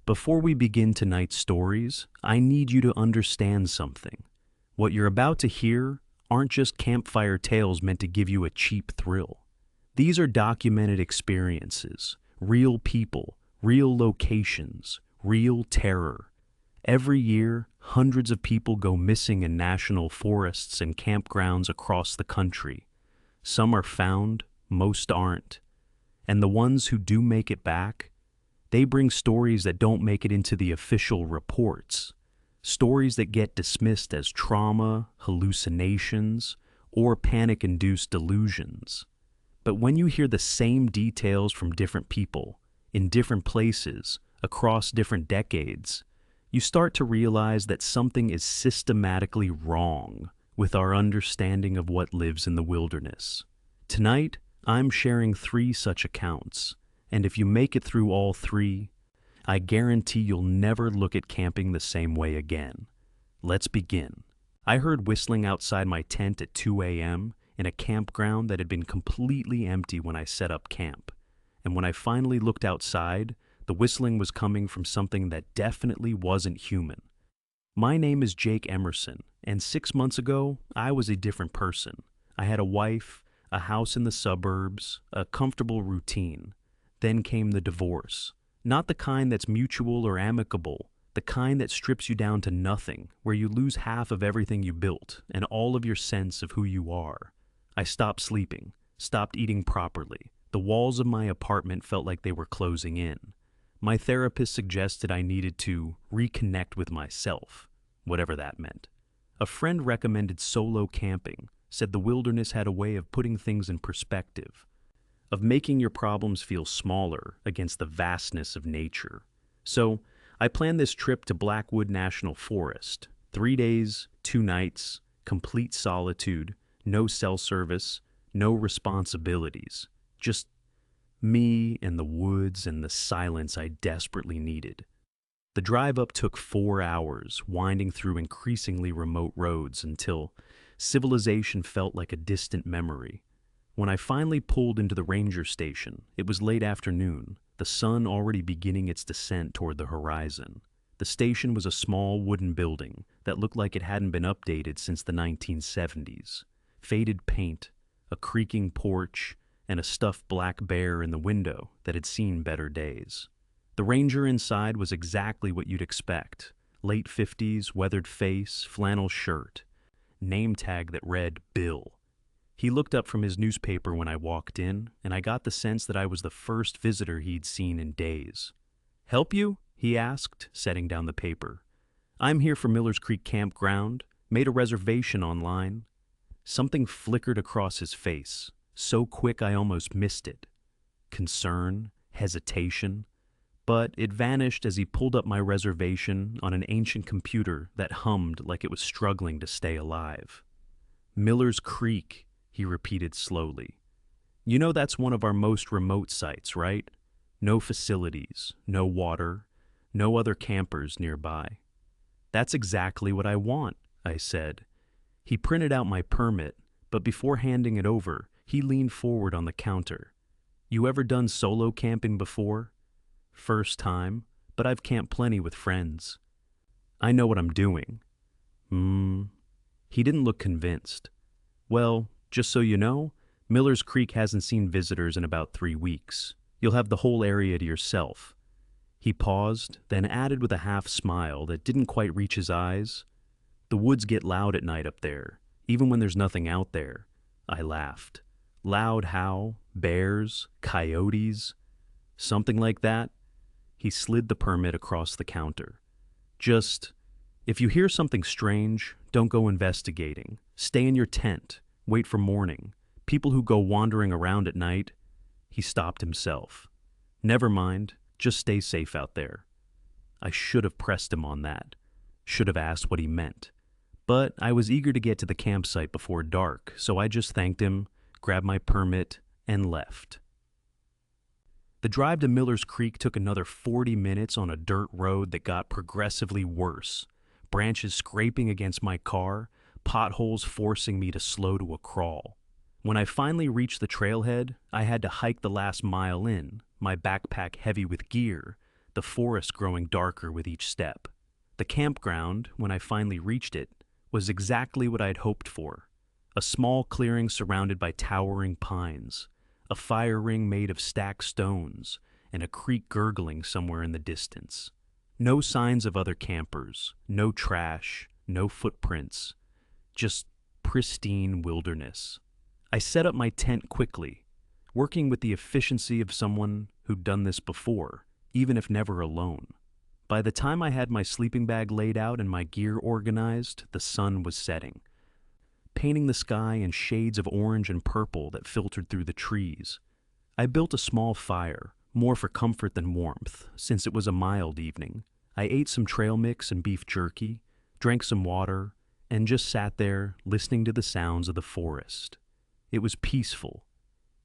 Before we begin tonight's stories, I need you to understand something. What you're about to hear aren't just campfire tales meant to give you a cheap thrill. These are documented experiences, real people, real locations, real terror. Every year, hundreds of people go missing in national forests and campgrounds across the country. Some are found, most aren't. And the ones who do make it back, they bring stories that don't make it into the official reports. Stories that get dismissed as trauma, hallucinations, or panic-induced delusions. But when you hear the same details from different people, in different places, across different decades, you start to realize that something is systematically wrong with our understanding of what lives in the wilderness. Tonight, I'm sharing 3 such accounts, and if you make it through all 3, I guarantee you'll never look at camping the same way again. Let's begin. I heard whistling outside my tent at 2 a.m. in a campground that had been completely empty when I set up camp. And when I finally looked outside, the whistling was coming from something that definitely wasn't human. My name is Jake Emerson, and 6 months ago, I was a different person. I had a wife, a house in the suburbs, a comfortable routine. Then came the divorce. Not the kind that's mutual or amicable, the kind that strips you down to nothing, where you lose half of everything you built and all of your sense of who you are. I stopped sleeping, stopped eating properly. The walls of my apartment felt like they were closing in. My therapist suggested I needed to reconnect with myself, whatever that meant. A friend recommended solo camping, said the wilderness had a way of putting things in perspective, of making your problems feel smaller against the vastness of nature. So, I planned this trip to Blackwood National Forest. 3 days, 2 nights, complete solitude, no cell service, no responsibilities. Just me and the woods and the silence I desperately needed. The drive up took 4 hours, winding through increasingly remote roads until civilization felt like a distant memory. When I finally pulled into the ranger station, it was late afternoon, the sun already beginning its descent toward the horizon. The station was a small wooden building that looked like it hadn't been updated since the 1970s. Faded paint, a creaking porch, and a stuffed black bear in the window that had seen better days. The ranger inside was exactly what you'd expect. Late 50s, weathered face, flannel shirt, name tag that read Bill. He looked up from his newspaper when I walked in, and I got the sense that I was the first visitor he'd seen in days. "Help you?" he asked, setting down the paper. "I'm here for Miller's Creek Campground. Made a reservation online." Something flickered across his face, so quick I almost missed it. Concern, hesitation. But it vanished as he pulled up my reservation on an ancient computer that hummed like it was struggling to stay alive. "Miller's Creek," he repeated slowly. "You know that's one of our most remote sites, right? No facilities, no water, no other campers nearby." "That's exactly what I want," I said. He printed out my permit, but before handing it over, he leaned forward on the counter. "You ever done solo camping before?" "First time, but I've camped plenty with friends." "I know what I'm doing." He didn't look convinced. "Well, just so you know, Miller's Creek hasn't seen visitors in about 3 weeks. You'll have the whole area to yourself." He paused, then added with a half smile that didn't quite reach his eyes, "The woods get loud at night up there, even when there's nothing out there." I laughed. "Loud how? Bears? Coyotes? Something like that?" He slid the permit across the counter. "Just, if you hear something strange, don't go investigating. Stay in your tent. Wait for morning. People who go wandering around at night." He stopped himself. "Never mind. Just stay safe out there." I should have pressed him on that. Should have asked what he meant. But I was eager to get to the campsite before dark, so I just thanked him, grabbed my permit, and left. The drive to Miller's Creek took another 40 minutes on a dirt road that got progressively worse. Branches scraping against my car, potholes forcing me to slow to a crawl. When I finally reached the trailhead, I had to hike the last mile in, my backpack heavy with gear, the forest growing darker with each step. The campground, when I finally reached it, was exactly what I'd hoped for. A small clearing surrounded by towering pines, a fire ring made of stacked stones, and a creek gurgling somewhere in the distance. No signs of other campers, no trash, no footprints, just pristine wilderness. I set up my tent quickly, working with the efficiency of someone who'd done this before, even if never alone. By the time I had my sleeping bag laid out and my gear organized, the sun was setting, painting the sky in shades of orange and purple that filtered through the trees. I built a small fire, more for comfort than warmth, since it was a mild evening. I ate some trail mix and beef jerky, drank some water, and just sat there listening to the sounds of the forest. It was peaceful,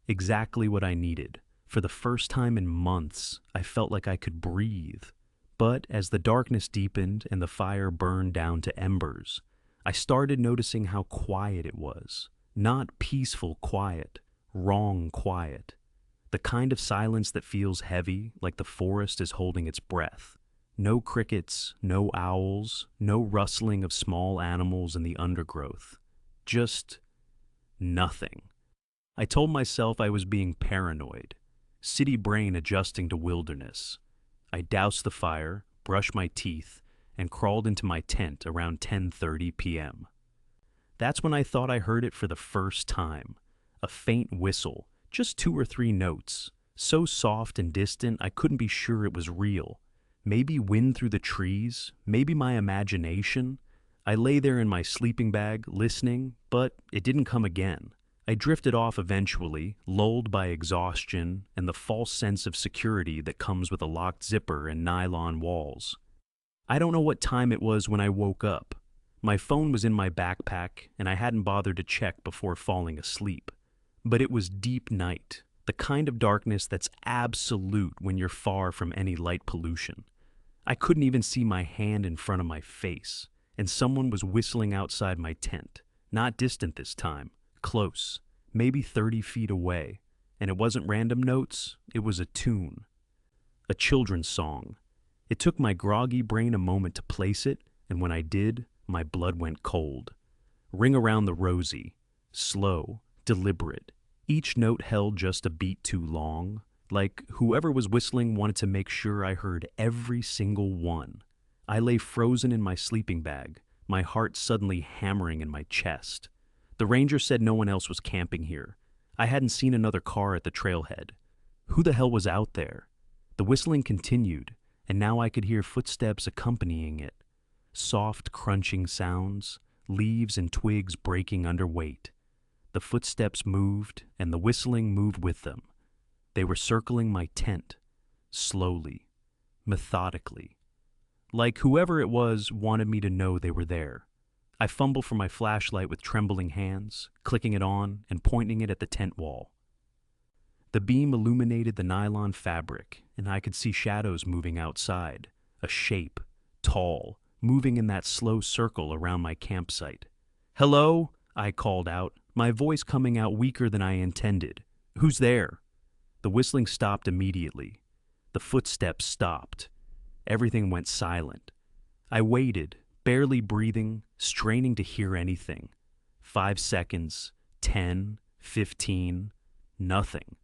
exactly what I needed. For the first time in months, I felt like I could breathe. But as the darkness deepened and the fire burned down to embers, I started noticing how quiet it was. Not peaceful quiet, wrong quiet. The kind of silence that feels heavy, like the forest is holding its breath. No crickets, no owls, no rustling of small animals in the undergrowth. Just nothing. I told myself I was being paranoid, city brain adjusting to wilderness. I doused the fire, brushed my teeth, and crawled into my tent around 10:30 p.m. That's when I thought I heard it for the first time. A faint whistle, just 2 or 3 notes, so soft and distant I couldn't be sure it was real. Maybe wind through the trees, maybe my imagination. I lay there in my sleeping bag, listening, but it didn't come again. I drifted off eventually, lulled by exhaustion and the false sense of security that comes with a locked zipper and nylon walls. I don't know what time it was when I woke up. My phone was in my backpack, and I hadn't bothered to check before falling asleep. But it was deep night, the kind of darkness that's absolute when you're far from any light pollution. I couldn't even see my hand in front of my face, and someone was whistling outside my tent. Not distant this time, close, maybe 30 feet away. And it wasn't random notes, it was a tune. A children's song. It took my groggy brain a moment to place it, and when I did, my blood went cold. Ring Around the Rosie. Slow, deliberate. Each note held just a beat too long, like whoever was whistling wanted to make sure I heard every single one. I lay frozen in my sleeping bag, my heart suddenly hammering in my chest. The ranger said no one else was camping here. I hadn't seen another car at the trailhead. Who the hell was out there? The whistling continued, and now I could hear footsteps accompanying it. Soft, crunching sounds, leaves and twigs breaking under weight. The footsteps moved, and the whistling moved with them. They were circling my tent, slowly, methodically. Like whoever it was wanted me to know they were there. I fumbled for my flashlight with trembling hands, clicking it on and pointing it at the tent wall. The beam illuminated the nylon fabric, and I could see shadows moving outside, a shape, tall, moving in that slow circle around my campsite. "Hello?" I called out, my voice coming out weaker than I intended. "Who's there?" The whistling stopped immediately. The footsteps stopped. Everything went silent. I waited, barely breathing, straining to hear anything. 5 seconds, 10, 15, nothing.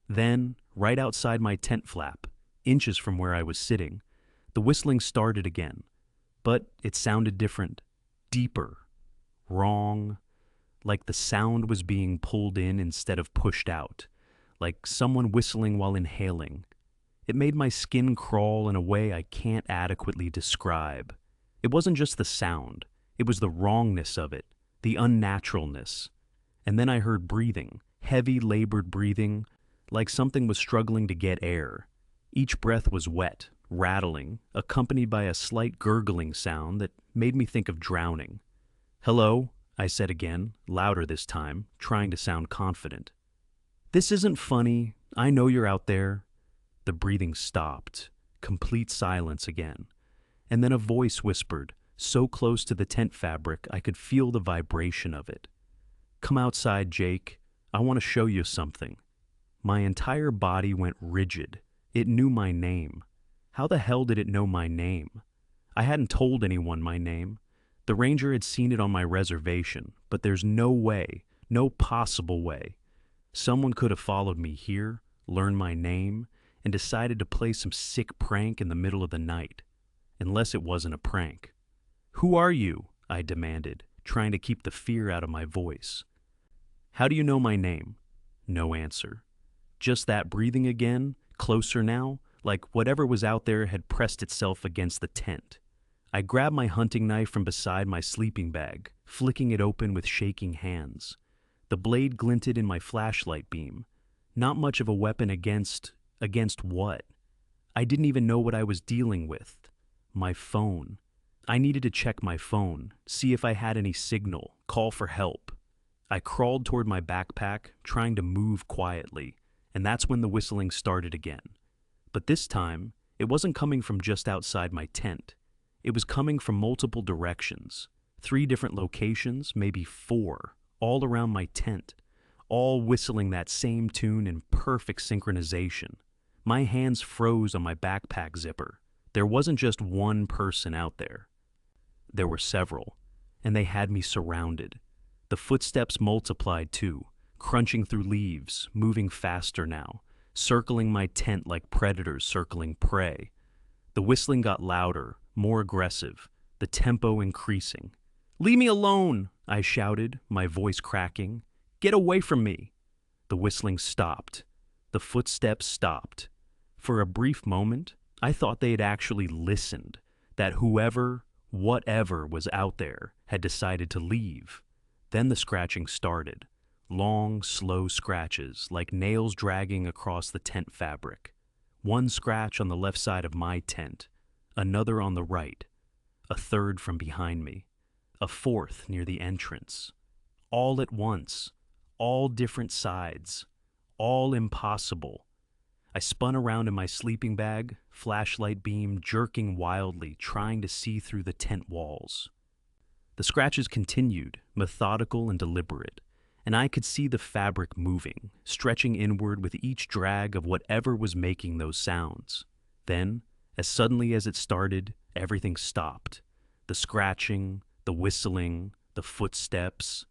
Then, right outside my tent flap, inches from where I was sitting, the whistling started again. But it sounded different, deeper, wrong, like the sound was being pulled in instead of pushed out, like someone whistling while inhaling. It made my skin crawl in a way I can't adequately describe. It wasn't just the sound, it was the wrongness of it, the unnaturalness. And then I heard breathing, heavy, labored breathing, like something was struggling to get air. Each breath was wet, rattling, accompanied by a slight gurgling sound that made me think of drowning. "Hello?" I said again, louder this time, trying to sound confident. "This isn't funny. I know you're out there." The breathing stopped, complete silence again. And then a voice whispered, so close to the tent fabric I could feel the vibration of it. "Come outside, Jake. I want to show you something." My entire body went rigid. It knew my name. How the hell did it know my name? I hadn't told anyone my name. The ranger had seen it on my reservation, but there's no way, no possible way. Someone could have followed me here, learned my name, and decided to play some sick prank in the middle of the night. Unless it wasn't a prank. "Who are you?" I demanded, trying to keep the fear out of my voice. "How do you know my name?" No answer. Just that breathing again, closer now, like whatever was out there had pressed itself against the tent. I grabbed my hunting knife from beside my sleeping bag, flicking it open with shaking hands. The blade glinted in my flashlight beam. Not much of a weapon against what? I didn't even know what I was dealing with. My phone. I needed to check my phone, see if I had any signal, call for help. I crawled toward my backpack, trying to move quietly, and that's when the whistling started again. But this time, it wasn't coming from just outside my tent. It was coming from multiple directions. 3 different locations, maybe 4, all around my tent, all whistling that same tune in perfect synchronization. My hands froze on my backpack zipper. There wasn't just one person out there. There were several, and they had me surrounded. The footsteps multiplied too, crunching through leaves, moving faster now, circling my tent like predators circling prey. The whistling got louder, more aggressive, the tempo increasing. "Leave me alone!" I shouted, my voice cracking. "Get away from me!" The whistling stopped. The footsteps stopped. For a brief moment, I thought they had actually listened, that whoever, whatever was out there had decided to leave. Then the scratching started. Long, slow scratches, like nails dragging across the tent fabric. One scratch on the left side of my tent, another on the right, a third from behind me, a fourth near the entrance. All at once, all different sides, all impossible. I spun around in my sleeping bag, flashlight beam jerking wildly, trying to see through the tent walls. The scratches continued, methodical and deliberate, and I could see the fabric moving, stretching inward with each drag of whatever was making those sounds. Then, as suddenly as it started, everything stopped. The scratching, the whistling, the footsteps,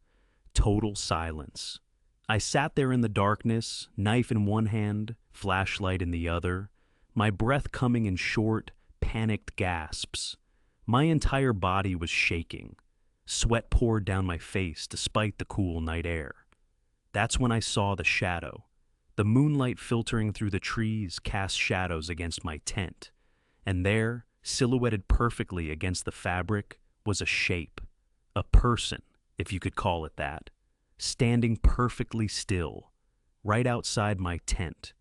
total silence. I sat there in the darkness, knife in one hand, flashlight in the other, my breath coming in short, panicked gasps. My entire body was shaking. Sweat poured down my face despite the cool night air. That's when I saw the shadow. The moonlight filtering through the trees cast shadows against my tent. And there, silhouetted perfectly against the fabric, was a shape. A person, if you could call it that. Standing perfectly still, right outside my tent.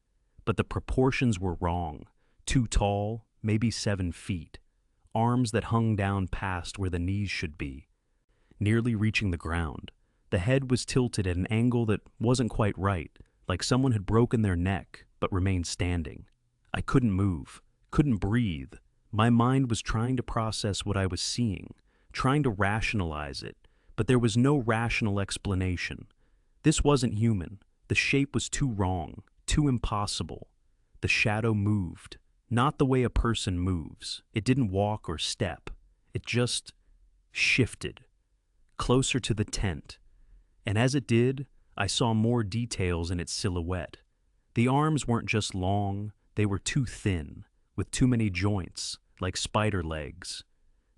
But the proportions were wrong. Too tall, maybe 7 feet. Arms that hung down past where the knees should be. Nearly reaching the ground. The head was tilted at an angle that wasn't quite right, like someone had broken their neck, but remained standing. I couldn't move, couldn't breathe. My mind was trying to process what I was seeing, trying to rationalize it, but there was no rational explanation. This wasn't human. The shape was too wrong, too impossible. The shadow moved, not the way a person moves. It didn't walk or step. It just shifted, closer to the tent. And as it did, I saw more details in its silhouette. The arms weren't just long, they were too thin, with too many joints, like spider legs.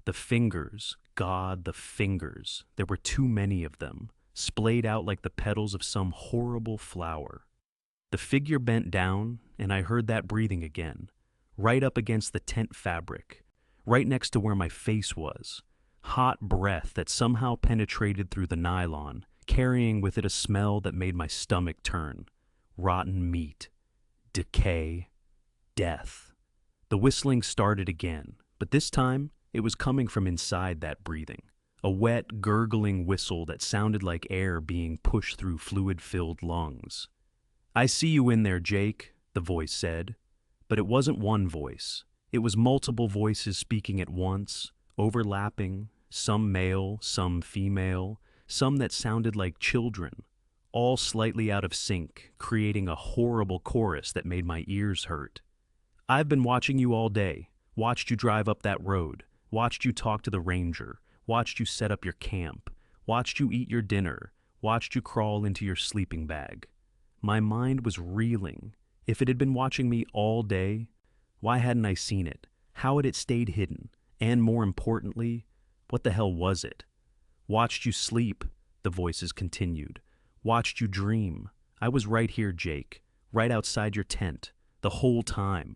The fingers, God, the fingers, there were too many of them, splayed out like the petals of some horrible flower. The figure bent down, and I heard that breathing again, right up against the tent fabric, right next to where my face was. Hot breath that somehow penetrated through the nylon, carrying with it a smell that made my stomach turn. Rotten meat, decay, death. The whistling started again, but this time it was coming from inside that breathing. A wet, gurgling whistle that sounded like air being pushed through fluid-filled lungs. "I see you in there, Jake," the voice said. But it wasn't one voice. It was multiple voices speaking at once, overlapping, some male, some female, some that sounded like children, all slightly out of sync, creating a horrible chorus that made my ears hurt. I've been watching you all day, watched you drive up that road, watched you talk to the ranger, watched you set up your camp, watched you eat your dinner, watched you crawl into your sleeping bag. My mind was reeling. If it had been watching me all day, why hadn't I seen it? How had it stayed hidden? And more importantly, what the hell was it? Watched you sleep, the voices continued. Watched you dream. I was right here, Jake, right outside your tent, the whole time.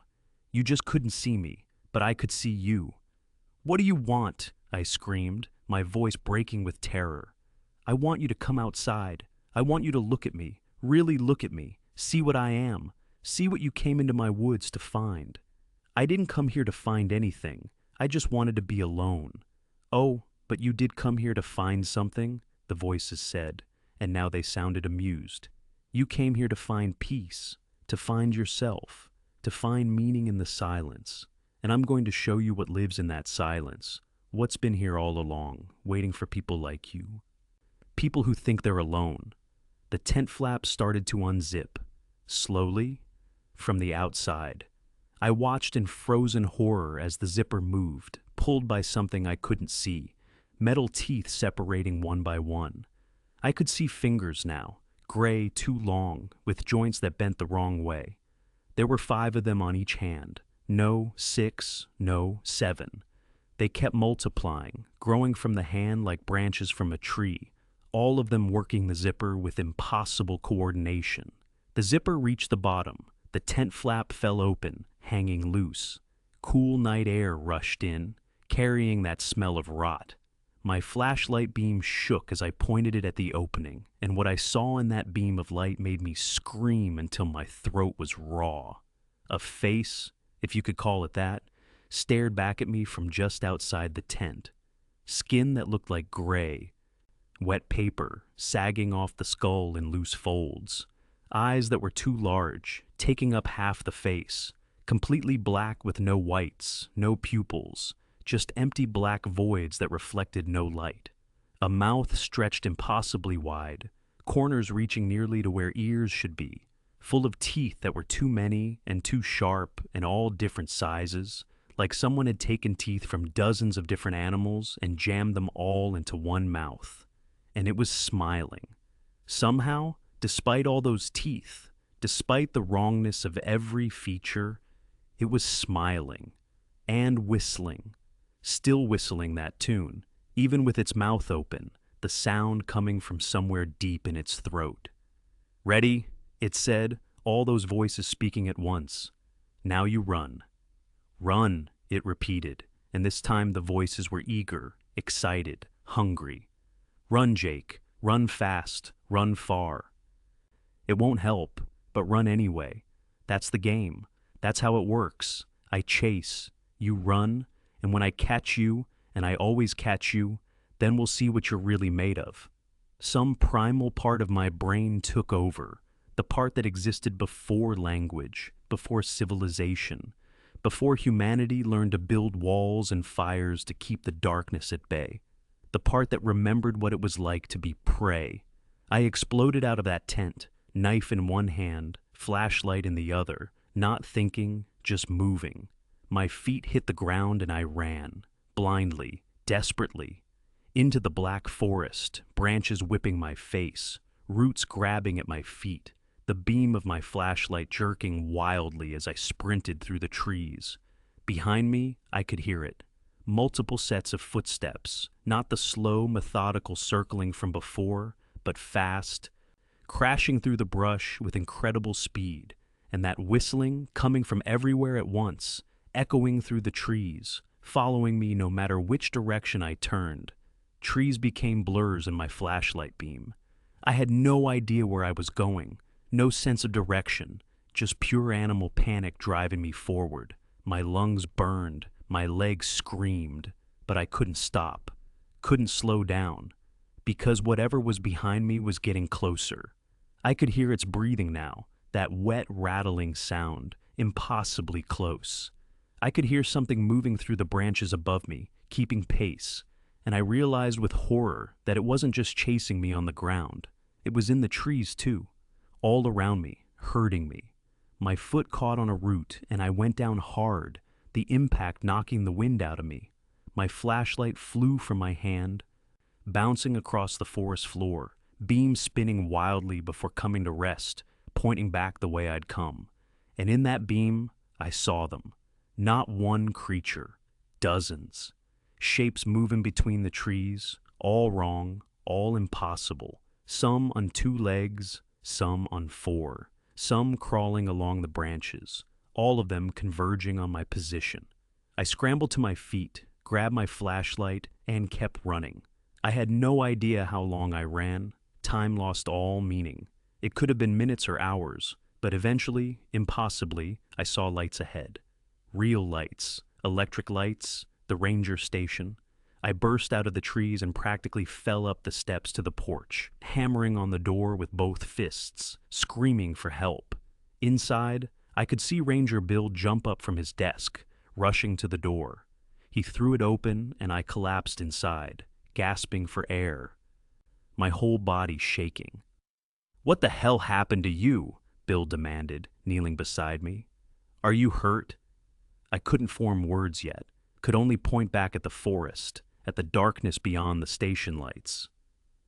You just couldn't see me, but I could see you. What do you want? I screamed, my voice breaking with terror. I want you to come outside. I want you to look at me, really look at me, see what I am, see what you came into my woods to find. I didn't come here to find anything. I just wanted to be alone. Oh, but you did come here to find something, the voices said, and now they sounded amused. You came here to find peace, to find yourself, to find meaning in the silence. And I'm going to show you what lives in that silence, what's been here all along, waiting for people like you. People who think they're alone. The tent flap started to unzip, slowly, from the outside. I watched in frozen horror as the zipper moved, pulled by something I couldn't see, metal teeth separating one by one. I could see fingers now, gray, too long, with joints that bent the wrong way. There were 5 of them on each hand. No 6, no 7. They kept multiplying, growing from the hand like branches from a tree, all of them working the zipper with impossible coordination. The zipper reached the bottom. The tent flap fell open, hanging loose. Cool night air rushed in, carrying that smell of rot. My flashlight beam shook as I pointed it at the opening, and what I saw in that beam of light made me scream until my throat was raw. A face, if you could call it that, stared back at me from just outside the tent. Skin that looked like gray, wet paper sagging off the skull in loose folds. Eyes that were too large, taking up half the face, completely black with no whites, no pupils, just empty black voids that reflected no light. A mouth stretched impossibly wide, corners reaching nearly to where ears should be, full of teeth that were too many and too sharp and all different sizes, like someone had taken teeth from dozens of different animals and jammed them all into one mouth. And it was smiling. Somehow, despite all those teeth, despite the wrongness of every feature, it was smiling and whistling, still whistling that tune, even with its mouth open, the sound coming from somewhere deep in its throat. Ready? It said, all those voices speaking at once. Now you run. Run, it repeated, and this time the voices were eager, excited, hungry. Run, Jake. Run fast. Run far. It won't help, but run anyway. That's the game. That's how it works. I chase. You run, and when I catch you, and I always catch you, then we'll see what you're really made of. Some primal part of my brain took over, the part that existed before language, before civilization, before humanity learned to build walls and fires to keep the darkness at bay, the part that remembered what it was like to be prey. I exploded out of that tent, knife in one hand, flashlight in the other, not thinking, just moving. My feet hit the ground and I ran, blindly, desperately, into the black forest, branches whipping my face, roots grabbing at my feet, the beam of my flashlight jerking wildly as I sprinted through the trees. Behind me, I could hear it. Multiple sets of footsteps, not the slow, methodical circling from before, but fast, crashing through the brush with incredible speed, and that whistling coming from everywhere at once, echoing through the trees, following me no matter which direction I turned. Trees became blurs in my flashlight beam. I had no idea where I was going, no sense of direction, just pure animal panic driving me forward. My lungs burned, my legs screamed, but I couldn't stop, couldn't slow down, because whatever was behind me was getting closer. I could hear its breathing now, that wet, rattling sound, impossibly close. I could hear something moving through the branches above me, keeping pace, and I realized with horror that it wasn't just chasing me on the ground. It was in the trees too, all around me, hurting me. My foot caught on a root and I went down hard, the impact knocking the wind out of me. My flashlight flew from my hand, bouncing across the forest floor, beam spinning wildly before coming to rest, pointing back the way I'd come. And in that beam, I saw them. Not one creature, dozens. Shapes moving between the trees, all wrong, all impossible. Some on 2 legs, some on 4. Some crawling along the branches, all of them converging on my position. I scrambled to my feet, grabbed my flashlight, and kept running. I had no idea how long I ran. Time lost all meaning. It could have been minutes or hours, but eventually, impossibly, I saw lights ahead. Real lights, electric lights, the ranger station. I burst out of the trees and practically fell up the steps to the porch, hammering on the door with both fists, screaming for help. Inside, I could see Ranger Bill jump up from his desk, rushing to the door. He threw it open and I collapsed inside, gasping for air, my whole body shaking. "What the hell happened to you?" Bill demanded, kneeling beside me. "Are you hurt?" I couldn't form words yet, could only point back at the forest, at the darkness beyond the station lights.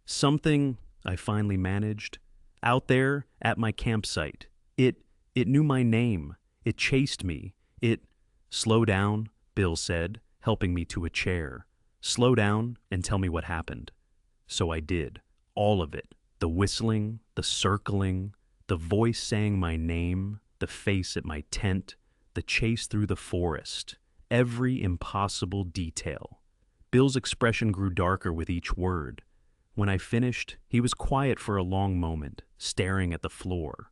"Something," I finally managed, "out there at my campsite. It knew my name. It chased me. Slow down," Bill said, helping me to a chair. "Slow down and tell me what happened." So I did. All of it. The whistling, the circling, the voice saying my name, the face at my tent, the chase through the forest. Every impossible detail. Bill's expression grew darker with each word. When I finished, he was quiet for a long moment, staring at the floor.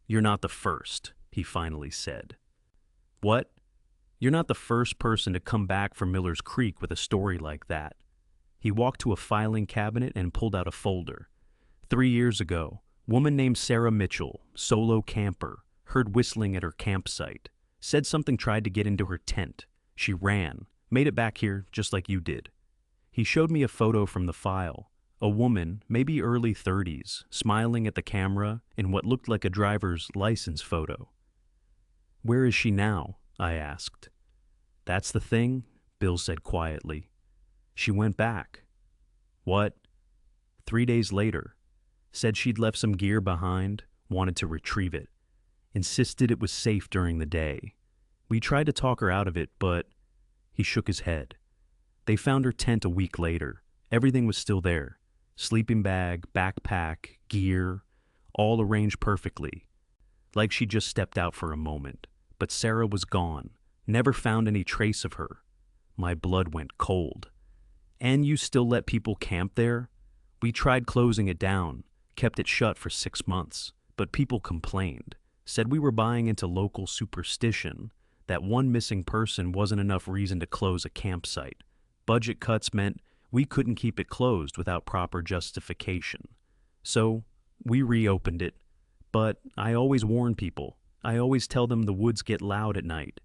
"You're not the first," he finally said. "What?" "You're not the first person to come back from Miller's Creek with a story like that." He walked to a filing cabinet and pulled out a folder. 3 years ago, woman named Sarah Mitchell, solo camper, heard whistling at her campsite. Said something tried to get into her tent. She ran, made it back here just like you did. He showed me a photo from the file. A woman, maybe early 30s, smiling at the camera in what looked like a driver's license photo. "Where is she now?" I asked. "That's the thing," Bill said quietly. "She went back." "What?" 3 days later. Said she'd left some gear behind, wanted to retrieve it. Insisted it was safe during the day. We tried to talk her out of it, but he shook his head. They found her tent a week later. Everything was still there. Sleeping bag, backpack, gear, all arranged perfectly. Like she just stepped out for a moment. But Sarah was gone. Never found any trace of her. My blood went cold. "And you still let people camp there?" "We tried closing it down, kept it shut for 6 months, but people complained. Said we were buying into local superstition, that one missing person wasn't enough reason to close a campsite. Budget cuts meant we couldn't keep it closed without proper justification. So we reopened it. But I always warn people. I always tell them the woods get loud at night."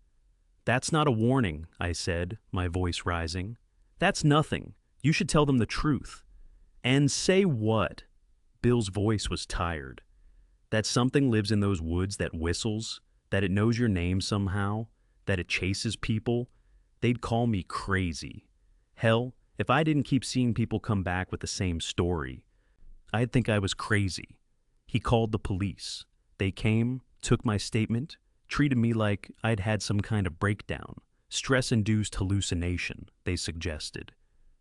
"That's not a warning," I said, my voice rising. "That's nothing. You should tell them the truth." "And say what?" Bill's voice was tired. "That something lives in those woods that whistles, that it knows your name somehow, that it chases people. They'd call me crazy. Hell, if I didn't keep seeing people come back with the same story, I'd think I was crazy." He called the police. They came, took my statement, treated me like I'd had some kind of breakdown. Stress-induced hallucination, they suggested.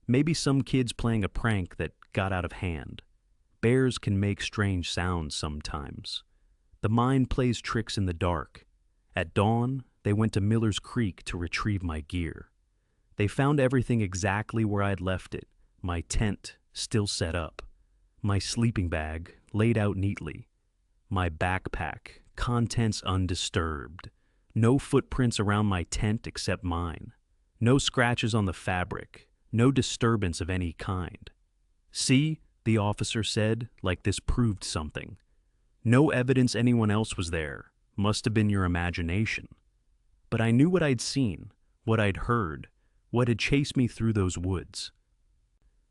Maybe some kids playing a prank that got out of hand. Bears can make strange sounds sometimes. The mind plays tricks in the dark. At dawn, they went to Miller's Creek to retrieve my gear. They found everything exactly where I'd left it, my tent still set up, my sleeping bag laid out neatly, my backpack, contents undisturbed, no footprints around my tent except mine, no scratches on the fabric, no disturbance of any kind. "See," the officer said, like this proved something. "No evidence anyone else was there. Must have been your imagination." But I knew what I'd seen, what I'd heard, what had chased me through those woods.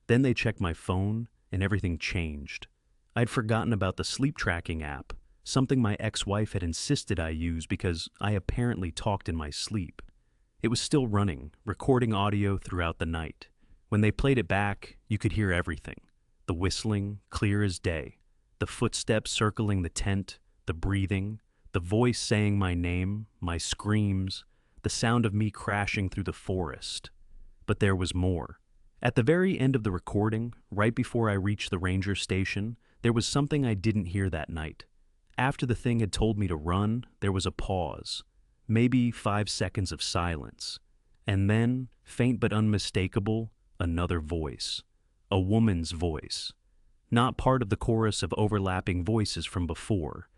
Then they checked my phone, and everything changed. I'd forgotten about the sleep tracking app. something my ex-wife had insisted I use because I apparently talked in my sleep. It was still running, recording audio throughout the night. When they played it back, you could hear everything. The whistling, clear as day. The footsteps circling the tent, the breathing, the voice saying my name, my screams, the sound of me crashing through the forest. But there was more. At the very end of the recording, right before I reached the ranger station, there was something I didn't hear that night. After the thing had told me to run, there was a pause. Maybe 5 seconds of silence. And then, faint but unmistakable, another voice. A woman's voice. Not part of the chorus of overlapping voices from before.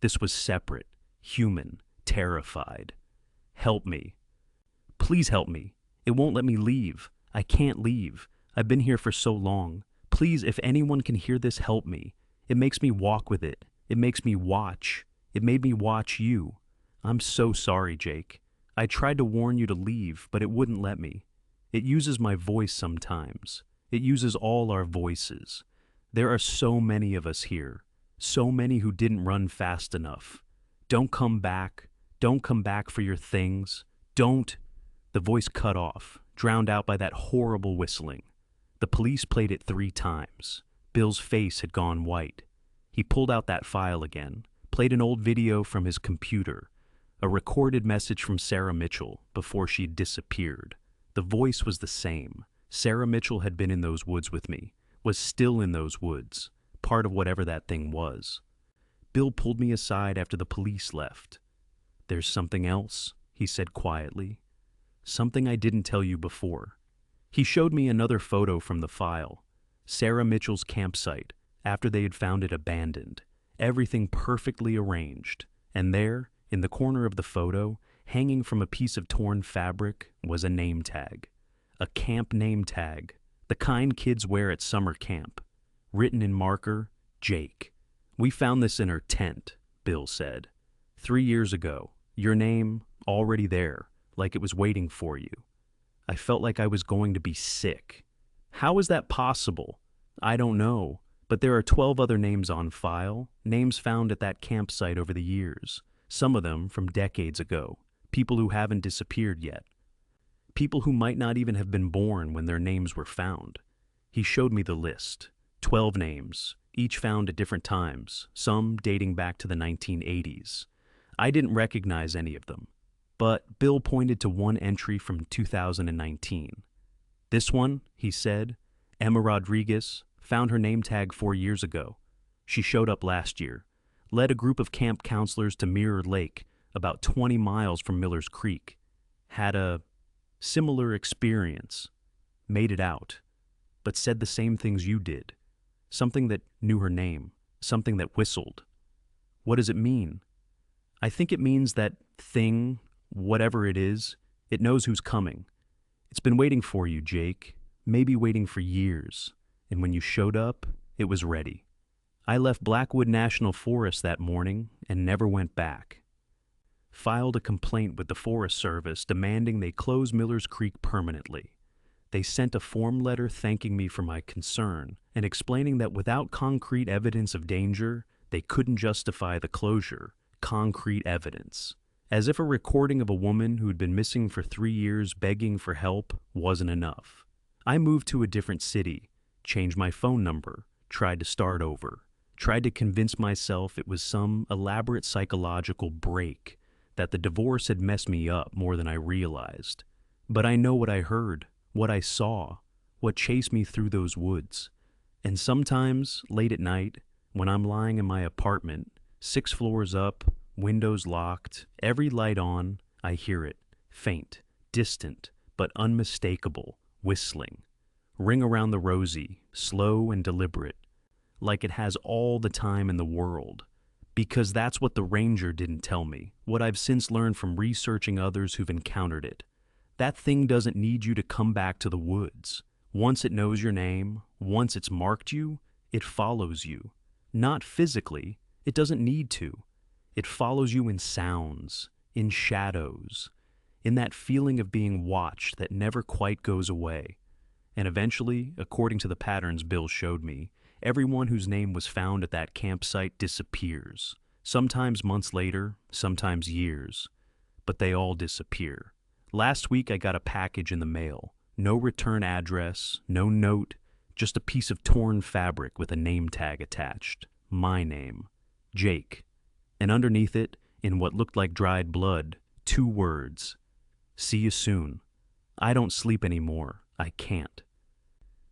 This was separate, human, terrified. Help me. Please help me. It won't let me leave. I can't leave. I've been here for so long. Please, if anyone can hear this, help me. It makes me walk with it. It makes me watch. It made me watch you. I'm so sorry, Jake. I tried to warn you to leave, but it wouldn't let me. It uses my voice sometimes. It uses all our voices. There are so many of us here. So many who didn't run fast enough. Don't come back. Don't come back for your things. Don't. The voice cut off, drowned out by that horrible whistling. The police played it 3 times. Bill's face had gone white. He pulled out that file again, played an old video from his computer, a recorded message from Sarah Mitchell before she'd disappeared. The voice was the same. Sarah Mitchell had been in those woods with me, was still in those woods, part of whatever that thing was. Bill pulled me aside after the police left. "There's something else," he said quietly. "Something I didn't tell you before." He showed me another photo from the file. Sarah Mitchell's campsite, after they had found it abandoned. Everything perfectly arranged. And there, in the corner of the photo, hanging from a piece of torn fabric, was a name tag. A camp name tag, the kind kids wear at summer camp. Written in marker, Jake. "We found this in her tent," Bill said. 3 years ago. Your name, already there, like it was waiting for you. I felt like I was going to be sick. How is that possible? I don't know, but there are 12 other names on file, names found at that campsite over the years, some of them from decades ago, people who haven't disappeared yet. People who might not even have been born when their names were found. He showed me the list. 12 names, each found at different times, some dating back to the 1980s. I didn't recognize any of them, but Bill pointed to one entry from 2019. "This one," he said, "Emma Rodriguez, found her name tag 4 years ago. She showed up last year, led a group of camp counselors to Mirror Lake, about 20 miles from Miller's Creek. Had a similar experience, made it out, but said the same things you did. Something that knew her name, something that whistled. What does it mean? I think it means that thing, whatever it is, it knows who's coming. It's been waiting for you, Jake, maybe waiting for years, and when you showed up, it was ready. I left Blackwood National Forest that morning and never went back. Filed a complaint with the Forest Service demanding they close Miller's Creek permanently. They sent a form letter thanking me for my concern and explaining that without concrete evidence of danger, they couldn't justify the closure. Concrete evidence. As if a recording of a woman who'd been missing for 3 years begging for help wasn't enough. I moved to a different city, changed my phone number, tried to start over, tried to convince myself it was some elaborate psychological break, that the divorce had messed me up more than I realized. But I know what I heard, what I saw, what chased me through those woods. And sometimes, late at night, when I'm lying in my apartment, 6 floors up, windows locked, every light on, I hear it, faint, distant, but unmistakable, whistling. Ring around the rosy, slow and deliberate, like it has all the time in the world. Because that's what the ranger didn't tell me, what I've since learned from researching others who've encountered it. That thing doesn't need you to come back to the woods. Once it knows your name, once it's marked you, it follows you. Not physically, it doesn't need to. It follows you in sounds, in shadows, in that feeling of being watched that never quite goes away. And eventually, according to the patterns Bill showed me, everyone whose name was found at that campsite disappears. Sometimes months later, sometimes years, but they all disappear. Last week I got a package in the mail. No return address, no note, just a piece of torn fabric with a name tag attached. My name, Jake. And underneath it, in what looked like dried blood, 2 words. See you soon. I don't sleep anymore. I can't.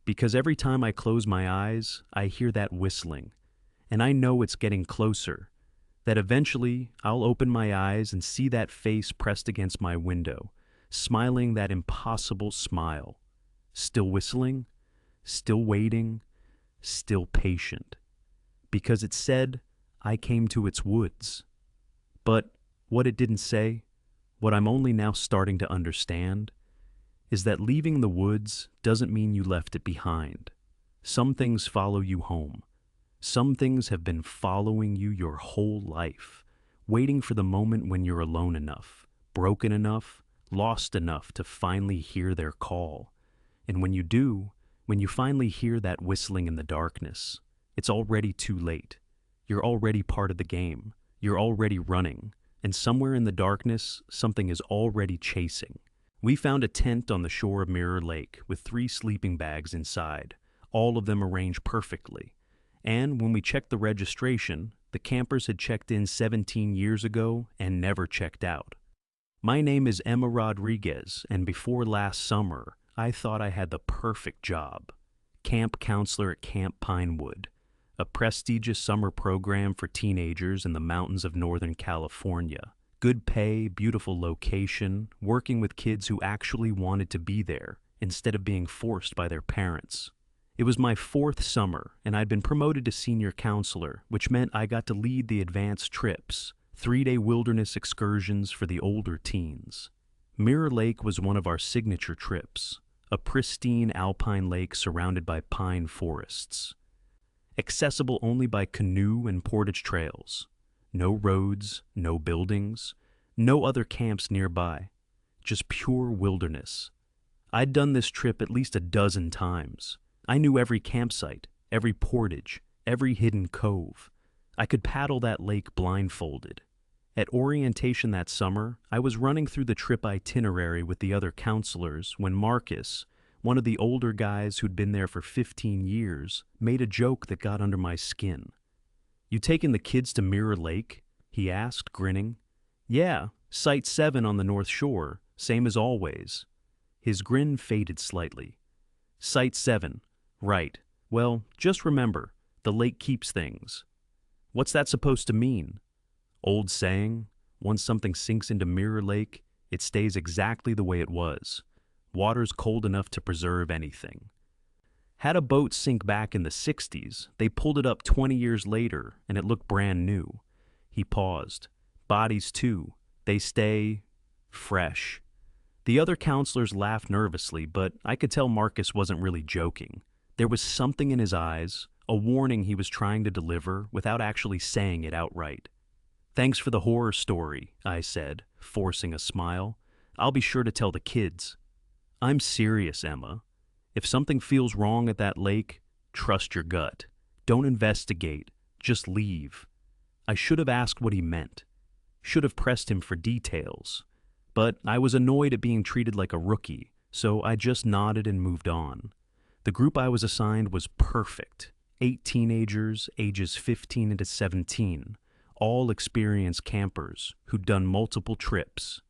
Because every time I close my eyes, I hear that whistling, and I know it's getting closer, that eventually I'll open my eyes and see that face pressed against my window, smiling that impossible smile. Still whistling, still waiting, still patient. Because it said I came to its woods. But what it didn't say, what I'm only now starting to understand, is that leaving the woods doesn't mean you left it behind. Some things follow you home. Some things have been following you your whole life, waiting for the moment when you're alone enough, broken enough, lost enough to finally hear their call. And when you do, when you finally hear that whistling in the darkness, it's already too late. You're already part of the game. You're already running. And somewhere in the darkness, something is already chasing. We found a tent on the shore of Mirror Lake with 3 sleeping bags inside, all of them arranged perfectly. And when we checked the registration, the campers had checked in 17 years ago and never checked out. My name is Emma Rodriguez, and before last summer, I thought I had the perfect job. Camp counselor at Camp Pinewood, a prestigious summer program for teenagers in the mountains of Northern California. Good pay, beautiful location, working with kids who actually wanted to be there instead of being forced by their parents. It was my 4th summer, and I'd been promoted to senior counselor, which meant I got to lead the advanced trips, 3-day wilderness excursions for the older teens. Mirror Lake was one of our signature trips, a pristine alpine lake surrounded by pine forests. Accessible only by canoe and portage trails. No roads, no buildings, no other camps nearby. Just pure wilderness. I'd done this trip at least a dozen times. I knew every campsite, every portage, every hidden cove. I could paddle that lake blindfolded. At orientation that summer, I was running through the trip itinerary with the other counselors when Marcus, one of the older guys who'd been there for 15 years, made a joke that got under my skin. "You taking the kids to Mirror Lake?" he asked, grinning. "Yeah, Site 7 on the North Shore, same as always." His grin faded slightly. "Site 7, right. Well, just remember, the lake keeps things." "What's that supposed to mean?" "Old saying, once something sinks into Mirror Lake, it stays exactly the way it was. Water's cold enough to preserve anything. Had a boat sink back in the 60s, they pulled it up 20 years later, and it looked brand new." He paused. "Bodies, too. They stay fresh." The other counselors laughed nervously, but I could tell Marcus wasn't really joking. There was something in his eyes, a warning he was trying to deliver without actually saying it outright. "Thanks for the horror story," I said, forcing a smile. "I'll be sure to tell the kids." "I'm serious, Emma. If something feels wrong at that lake, trust your gut. Don't investigate. Just leave." I should have asked what he meant. Should have pressed him for details. But I was annoyed at being treated like a rookie, so I just nodded and moved on. The group I was assigned was perfect. 8 teenagers, ages 15 to 17, all experienced campers who'd done multiple trips.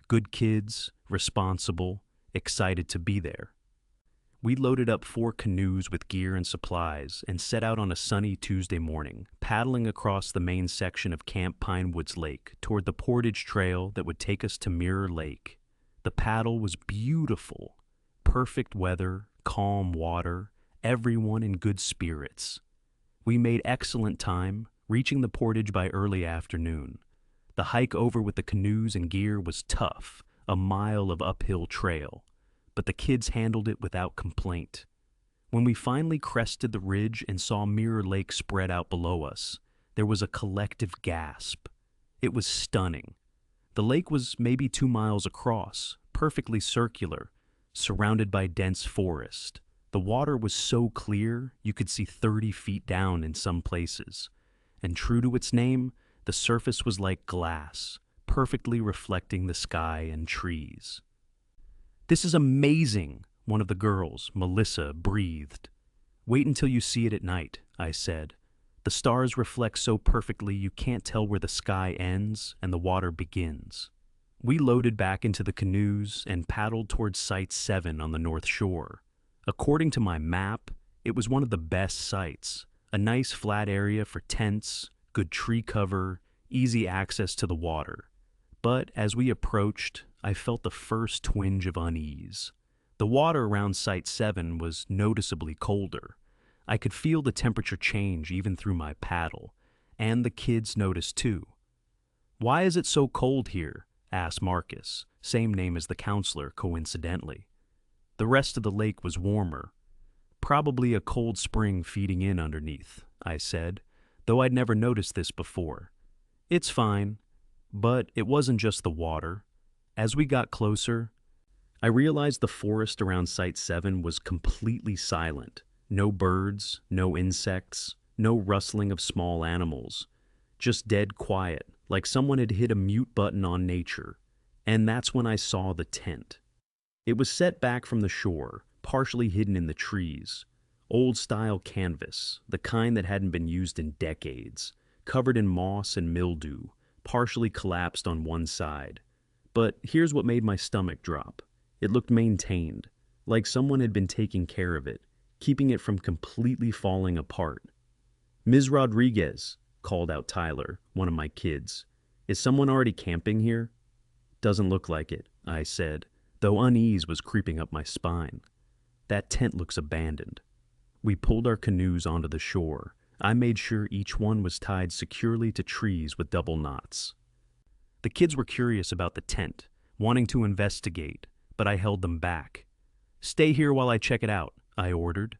Good kids, responsible, excited to be there. We loaded up 4 canoes with gear and supplies and set out on a sunny Tuesday morning, paddling across the main section of Camp Pinewoods Lake toward the portage trail that would take us to Mirror Lake. The paddle was beautiful. Perfect weather, calm water, everyone in good spirits. We made excellent time, reaching the portage by early afternoon. The hike over with the canoes and gear was tough, a mile of uphill trail, but the kids handled it without complaint. When we finally crested the ridge and saw Mirror Lake spread out below us, there was a collective gasp. It was stunning. The lake was maybe 2 miles across, perfectly circular, surrounded by dense forest. The water was so clear you could see 30 feet down in some places. And true to its name, The surface was like glass, perfectly reflecting the sky and trees. "This is amazing," one of the girls, Melissa, breathed. "Wait until you see it at night," I said. "The stars reflect so perfectly you can't tell where the sky ends and the water begins." We loaded back into the canoes and paddled towards Site 7 on the North Shore. According to my map, it was one of the best sites, a nice flat area for tents, good tree cover, easy access to the water. But as we approached, I felt the first twinge of unease. The water around Site 7 was noticeably colder. I could feel the temperature change even through my paddle, and the kids noticed too. "Why is it so cold here?" asked Marcus, same name as the counselor, coincidentally. The rest of the lake was warmer. "Probably a cold spring feeding in underneath," I said, though I'd never noticed this before. "It's fine." But it wasn't just the water. As we got closer, I realized the forest around Site 7 was completely silent. No birds, no insects, no rustling of small animals. Just dead quiet, like someone had hit a mute button on nature. And that's when I saw the tent. It was set back from the shore, partially hidden in the trees. Old-style canvas, the kind that hadn't been used in decades, covered in moss and mildew, partially collapsed on one side. But here's what made my stomach drop. It looked maintained, like someone had been taking care of it, keeping it from completely falling apart. "Ms. Rodriguez," called out Tyler, one of my kids. "Is someone already camping here?" "Doesn't look like it," I said, though unease was creeping up my spine. "That tent looks abandoned." We pulled our canoes onto the shore. I made sure each one was tied securely to trees with double knots. The kids were curious about the tent, wanting to investigate, but I held them back. "Stay here while I check it out," I ordered.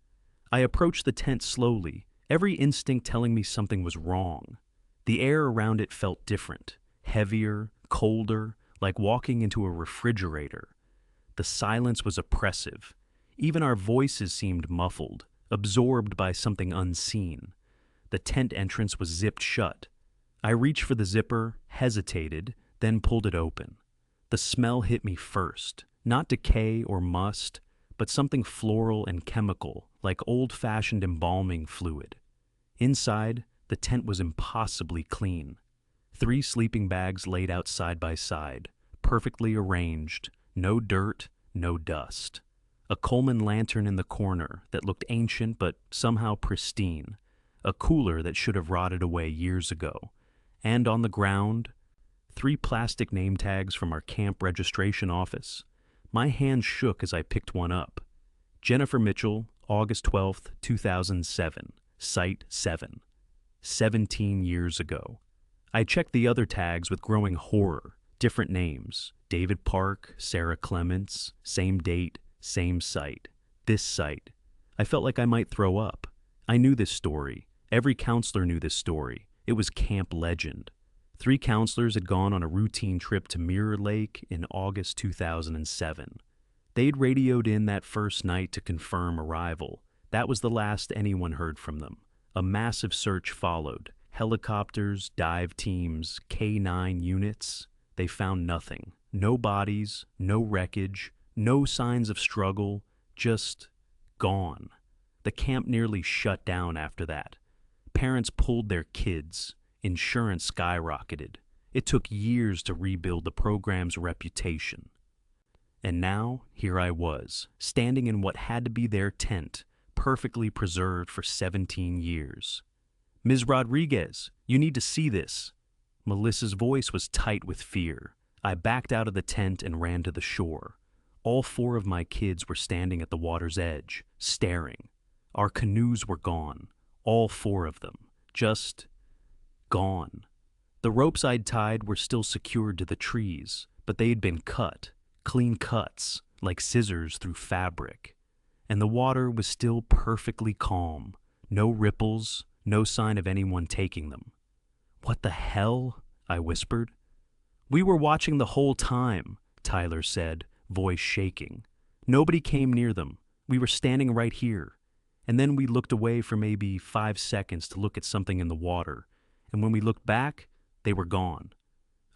I approached the tent slowly, every instinct telling me something was wrong. The air around it felt different, heavier, colder, like walking into a refrigerator. The silence was oppressive. Even our voices seemed muffled, absorbed by something unseen. The tent entrance was zipped shut. I reached for the zipper, hesitated, then pulled it open. The smell hit me first, not decay or must, but something floral and chemical, like old-fashioned embalming fluid. Inside, the tent was impossibly clean. 3 sleeping bags laid out side by side, perfectly arranged, no dirt, no dust. A Coleman lantern in the corner that looked ancient but somehow pristine. A cooler that should have rotted away years ago. And on the ground, 3 plastic name tags from our camp registration office. My hand shook as I picked one up. Jennifer Mitchell, August 12th, 2007, Site 7. 17 years ago. I checked the other tags with growing horror. Different names. David Park, Sarah Clements, same date, same site. This site. I felt like I might throw up. I knew this story. Every counselor knew this story. It was camp legend. 3 counselors had gone on a routine trip to Mirror Lake in August 2007. They'd radioed in that first night to confirm arrival. That was the last anyone heard from them. A massive search followed. Helicopters, dive teams, K-9 units. They found nothing. No bodies, no wreckage, no signs of struggle, just gone. The camp nearly shut down after that. Parents pulled their kids. Insurance skyrocketed. It took years to rebuild the program's reputation. And now, here I was, standing in what had to be their tent, perfectly preserved for 17 years. "Ms. Rodriguez, you need to see this." Melissa's voice was tight with fear. I backed out of the tent and ran to the shore. All 4 of my kids were standing at the water's edge, staring. Our canoes were gone, all 4 of them, just gone. The ropes I'd tied were still secured to the trees, but they had been cut, clean cuts, like scissors through fabric. And the water was still perfectly calm, no ripples, no sign of anyone taking them. "What the hell?" I whispered. "We were watching the whole time," Tyler said, voice shaking. "Nobody came near them. We were standing right here. And then we looked away for maybe 5 seconds to look at something in the water. And when we looked back, They were gone.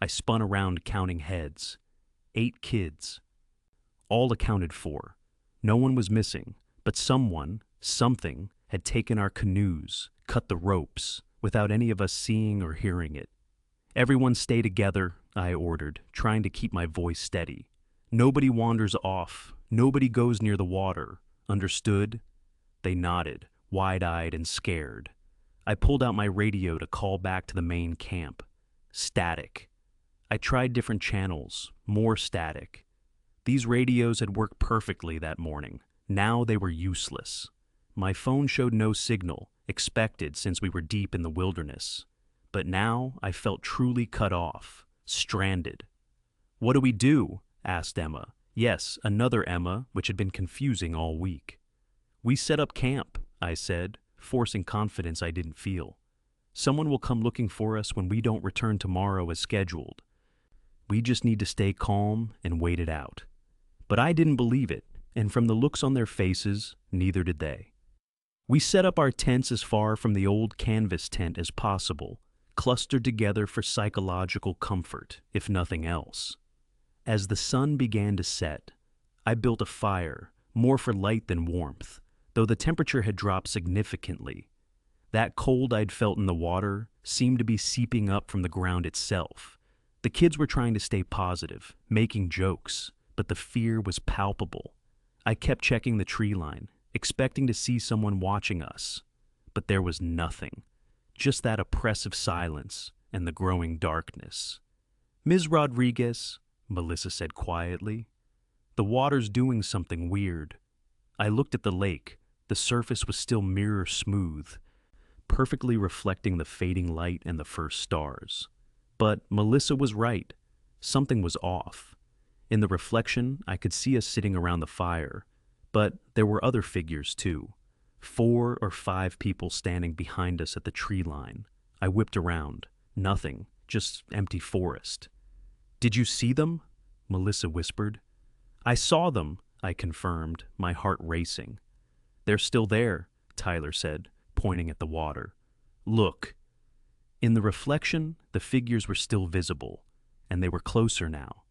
I spun around counting heads. 8 kids. All accounted for. No one was missing, but someone, something, had taken our canoes, cut the ropes, without any of us seeing or hearing it. Everyone stay together, I ordered, trying to keep my voice steady. Nobody wanders off. Nobody goes near the water. Understood? They nodded, wide-eyed and scared. I pulled out my radio to call back to the main camp. Static. I tried different channels, more static. These radios had worked perfectly that morning. Now they were useless. My phone showed no signal, expected since we were deep in the wilderness. But now I felt truly cut off, stranded. "What do we do?" asked Emma. Yes, another Emma, which had been confusing all week. "We set up camp," I said, forcing confidence I didn't feel. "Someone will come looking for us when we don't return tomorrow as scheduled. We just need to stay calm and wait it out." But I didn't believe it, and from the looks on their faces, neither did they. We set up our tents as far from the old canvas tent as possible, clustered together for psychological comfort, if nothing else. As the sun began to set, I built a fire, more for light than warmth, though the temperature had dropped significantly. That cold I'd felt in the water seemed to be seeping up from the ground itself. The kids were trying to stay positive, making jokes, but the fear was palpable. I kept checking the tree line, expecting to see someone watching us, but there was nothing. Just that oppressive silence and the growing darkness. "Ms. Rodriguez," Melissa said quietly, "the water's doing something weird." I looked at the lake. The surface was still mirror smooth, perfectly reflecting the fading light and the first stars. But Melissa was right. Something was off. In the reflection, I could see us sitting around the fire, but there were other figures too. 4 or 5 people standing behind us at the tree line. I whipped around. Nothing, just empty forest. "Did you see them?" Melissa whispered. "I saw them," I confirmed, my heart racing. "They're still there," Tyler said, pointing at the water. "Look." In the reflection, the figures were still visible, and they were closer now.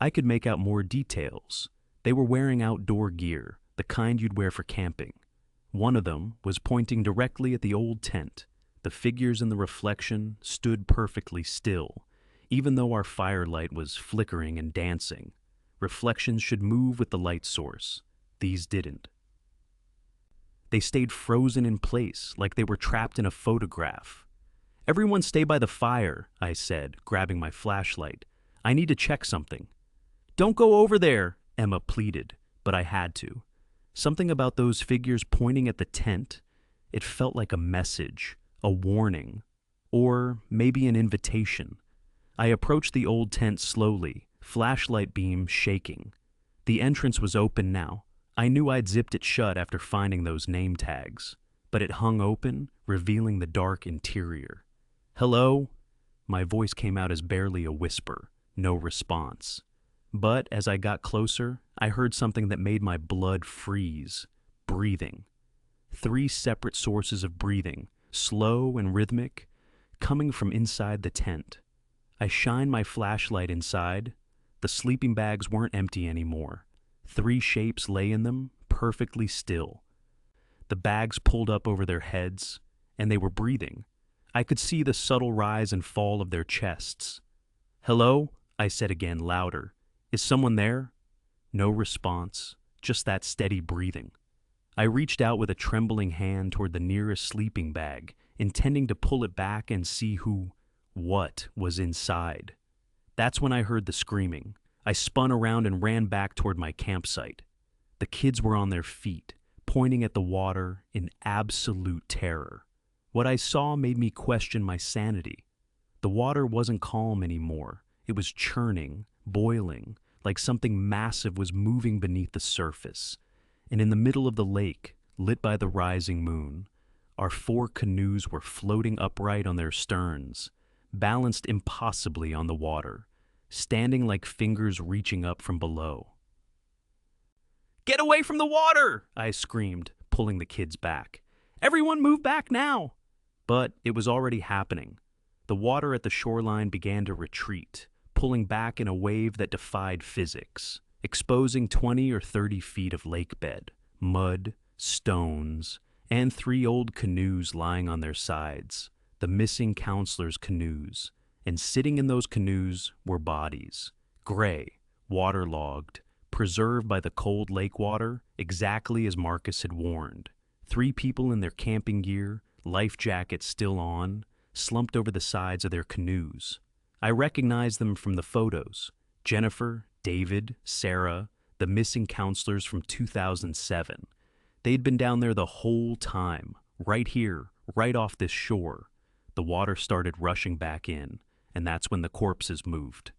I could make out more details. They were wearing outdoor gear, the kind you'd wear for camping. One of them was pointing directly at the old tent. The figures in the reflection stood perfectly still, even though our firelight was flickering and dancing. Reflections should move with the light source. These didn't. They stayed frozen in place, like they were trapped in a photograph. "Everyone stay by the fire," I said, grabbing my flashlight. "I need to check something." "Don't go over there," Emma pleaded, but I had to. Something about those figures pointing at the tent, it felt like a message, a warning, or maybe an invitation. I approached the old tent slowly, flashlight beam shaking. The entrance was open now. I knew I'd zipped it shut after finding those name tags, but it hung open, revealing the dark interior. "Hello?" My voice came out as barely a whisper, no response. But as I got closer, I heard something that made my blood freeze. Breathing. 3 separate sources of breathing, slow and rhythmic, coming from inside the tent. I shined my flashlight inside. The sleeping bags weren't empty anymore. 3 shapes lay in them, perfectly still. The bags pulled up over their heads, and they were breathing. I could see the subtle rise and fall of their chests. "Hello?" I said again, louder. "Is someone there?" No response, just that steady breathing. I reached out with a trembling hand toward the nearest sleeping bag, intending to pull it back and see what was inside. That's when I heard the screaming. I spun around and ran back toward my campsite. The kids were on their feet, pointing at the water in absolute terror. What I saw made me question my sanity. The water wasn't calm anymore. It was churning, boiling, like something massive was moving beneath the surface. And in the middle of the lake, lit by the rising moon, our 4 canoes were floating upright on their sterns, balanced impossibly on the water, standing like fingers reaching up from below. "Get away from the water!" I screamed, pulling the kids back. "Everyone move back now!" But it was already happening. The water at the shoreline began to retreat, pulling back in a wave that defied physics, exposing 20 or 30 feet of lake bed, mud, stones, and 3 old canoes lying on their sides, the missing counselors' canoes, and sitting in those canoes were bodies, gray, waterlogged, preserved by the cold lake water, exactly as Marcus had warned. 3 people in their camping gear, life jackets still on, slumped over the sides of their canoes. I recognized them from the photos. Jennifer, David, Sarah, the missing counselors from 2007. They'd been down there the whole time, right here, right off this shore. The water started rushing back in, and that's when the corpses moved.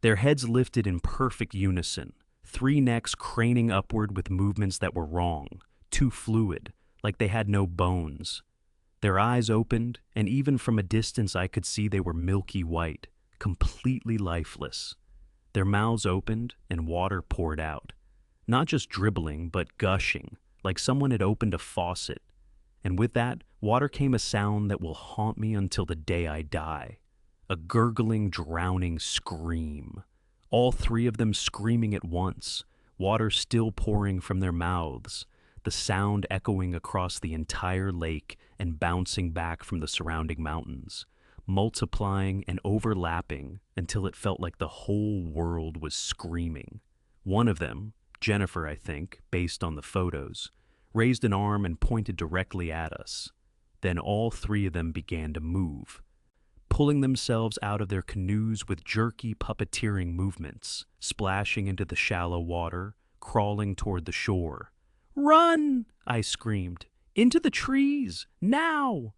Their heads lifted in perfect unison, 3 necks craning upward with movements that were wrong, too fluid, like they had no bones. Their eyes opened, and even from a distance I could see they were milky white, completely lifeless. Their mouths opened, and water poured out. Not just dribbling, but gushing, like someone had opened a faucet. And with that, water came a sound that will haunt me until the day I die. A gurgling, drowning scream. All 3 of them screaming at once, water still pouring from their mouths, the sound echoing across the entire lake and bouncing back from the surrounding mountains, multiplying and overlapping until it felt like the whole world was screaming. One of them, Jennifer, I think, based on the photos, raised an arm and pointed directly at us. Then all 3 of them began to move, pulling themselves out of their canoes with jerky puppeteering movements, splashing into the shallow water, crawling toward the shore. "Run!" I screamed. "Into the trees! Now!"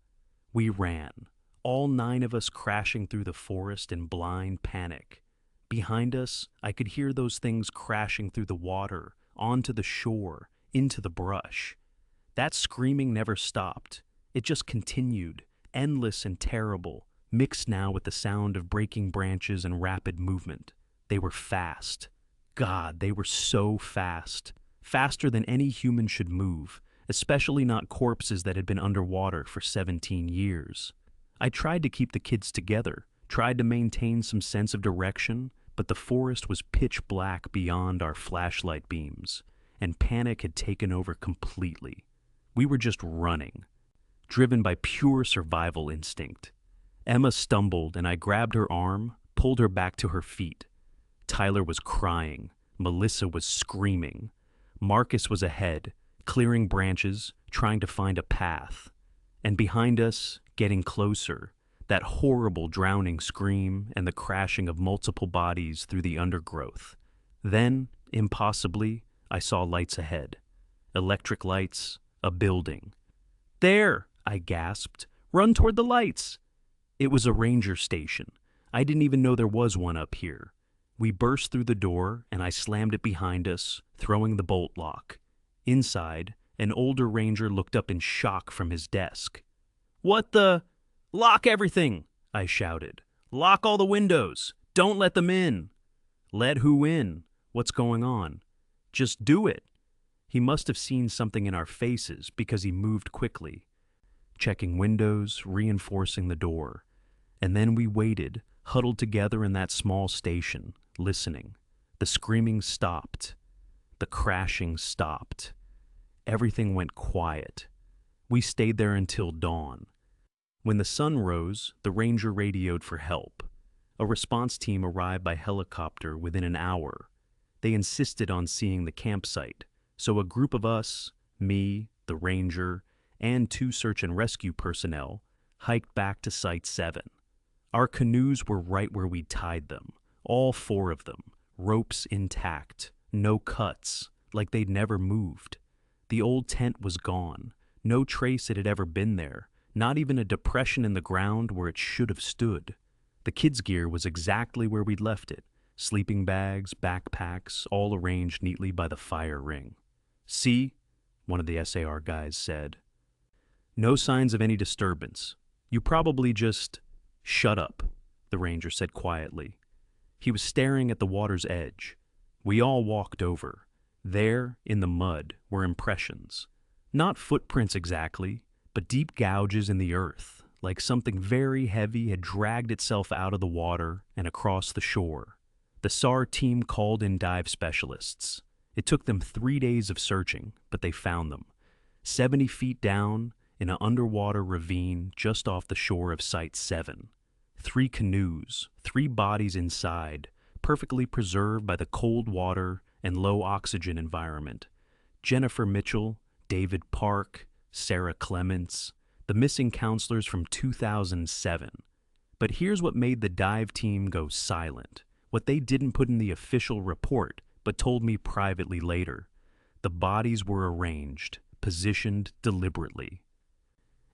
We ran, all 9 of us crashing through the forest in blind panic. Behind us, I could hear those things crashing through the water, onto the shore, into the brush. That screaming never stopped. It just continued, endless and terrible, mixed now with the sound of breaking branches and rapid movement. They were fast. God, they were so fast. Faster than any human should move, especially not corpses that had been underwater for 17 years. I tried to keep the kids together, tried to maintain some sense of direction, but the forest was pitch black beyond our flashlight beams, and panic had taken over completely. We were just running, driven by pure survival instinct. Emma stumbled, and I grabbed her arm, pulled her back to her feet. Tyler was crying. Melissa was screaming. Marcus was ahead, clearing branches, trying to find a path. And behind us, getting closer, that horrible drowning scream and the crashing of multiple bodies through the undergrowth. Then, impossibly, I saw lights ahead. Electric lights, a building. "There!" I gasped. "Run toward the lights!" It was a ranger station. I didn't even know there was one up here. We burst through the door, and I slammed it behind us, throwing the bolt lock. Inside, an older ranger looked up in shock from his desk. "What the—" "Lock everything!" I shouted. "Lock all the windows! Don't let them in!" "Let who in? What's going on?" "Just do it!" He must have seen something in our faces because he moved quickly, checking windows, reinforcing the door. And then we waited, huddled together in that small station, listening. The screaming stopped. The crashing stopped. Everything went quiet. We stayed there until dawn. When the sun rose, the ranger radioed for help. A response team arrived by helicopter within an hour. They insisted on seeing the campsite, so a group of us, me, the ranger, and 2 search and rescue personnel, hiked back to Site 7. Our canoes were right where we'd tied them, all 4 of them, ropes intact, no cuts, like they'd never moved. The old tent was gone, no trace it had ever been there, not even a depression in the ground where it should have stood. The kids' gear was exactly where we'd left it, sleeping bags, backpacks, all arranged neatly by the fire ring. "See?" one of the SAR guys said. "No signs of any disturbance. You probably just—" "Shut up," the ranger said quietly. He was staring at the water's edge. We all walked over. There, in the mud, were impressions. Not footprints exactly, but deep gouges in the earth, like something very heavy had dragged itself out of the water and across the shore. The SAR team called in dive specialists. It took them 3 days of searching, but they found them. 70 feet down in an underwater ravine just off the shore of Site 7. 3 canoes, 3 bodies inside, perfectly preserved by the cold water and low oxygen environment. Jennifer Mitchell, David Park, Sarah Clements, the missing counselors from 2007. But here's what made the dive team go silent. What they didn't put in the official report, but told me privately later. The bodies were arranged, positioned deliberately.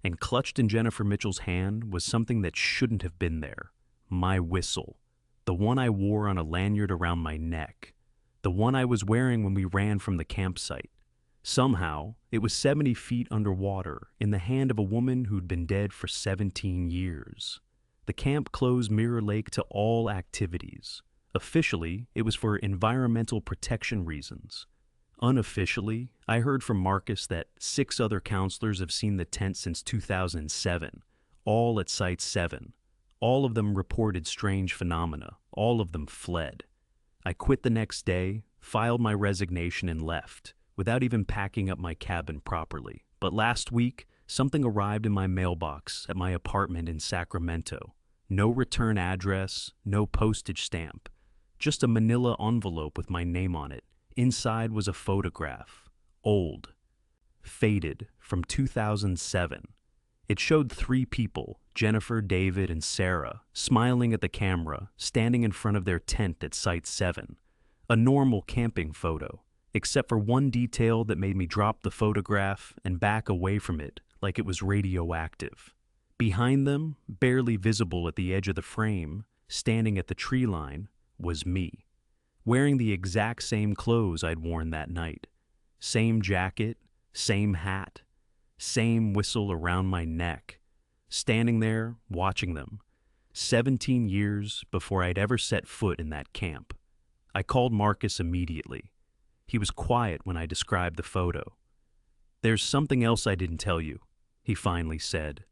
And clutched in Jennifer Mitchell's hand was something that shouldn't have been there. My whistle. The one I wore on a lanyard around my neck. The one I was wearing when we ran from the campsite. Somehow, it was 70 feet underwater in the hand of a woman who'd been dead for 17 years. The camp closed Mirror Lake to all activities. Officially, it was for environmental protection reasons. Unofficially, I heard from Marcus that 6 other counselors have seen the tent since 2007, all at Site 7. All of them reported strange phenomena. All of them fled. I quit the next day, filed my resignation, and left, without even packing up my cabin properly. But last week, something arrived in my mailbox at my apartment in Sacramento. No return address, no postage stamp. Just a manila envelope with my name on it. Inside was a photograph. Old. Faded, from 2007. It showed 3 people, Jennifer, David, and Sarah, smiling at the camera, standing in front of their tent at Site 7. A normal camping photo, except for one detail that made me drop the photograph and back away from it like it was radioactive. Behind them, barely visible at the edge of the frame, standing at the tree line, was me, wearing the exact same clothes I'd worn that night. Same jacket, same hat, same whistle around my neck, standing there watching them, 17 years before I'd ever set foot in that camp. I called Marcus immediately. He was quiet when I described the photo. "There's something else I didn't tell you," he finally said,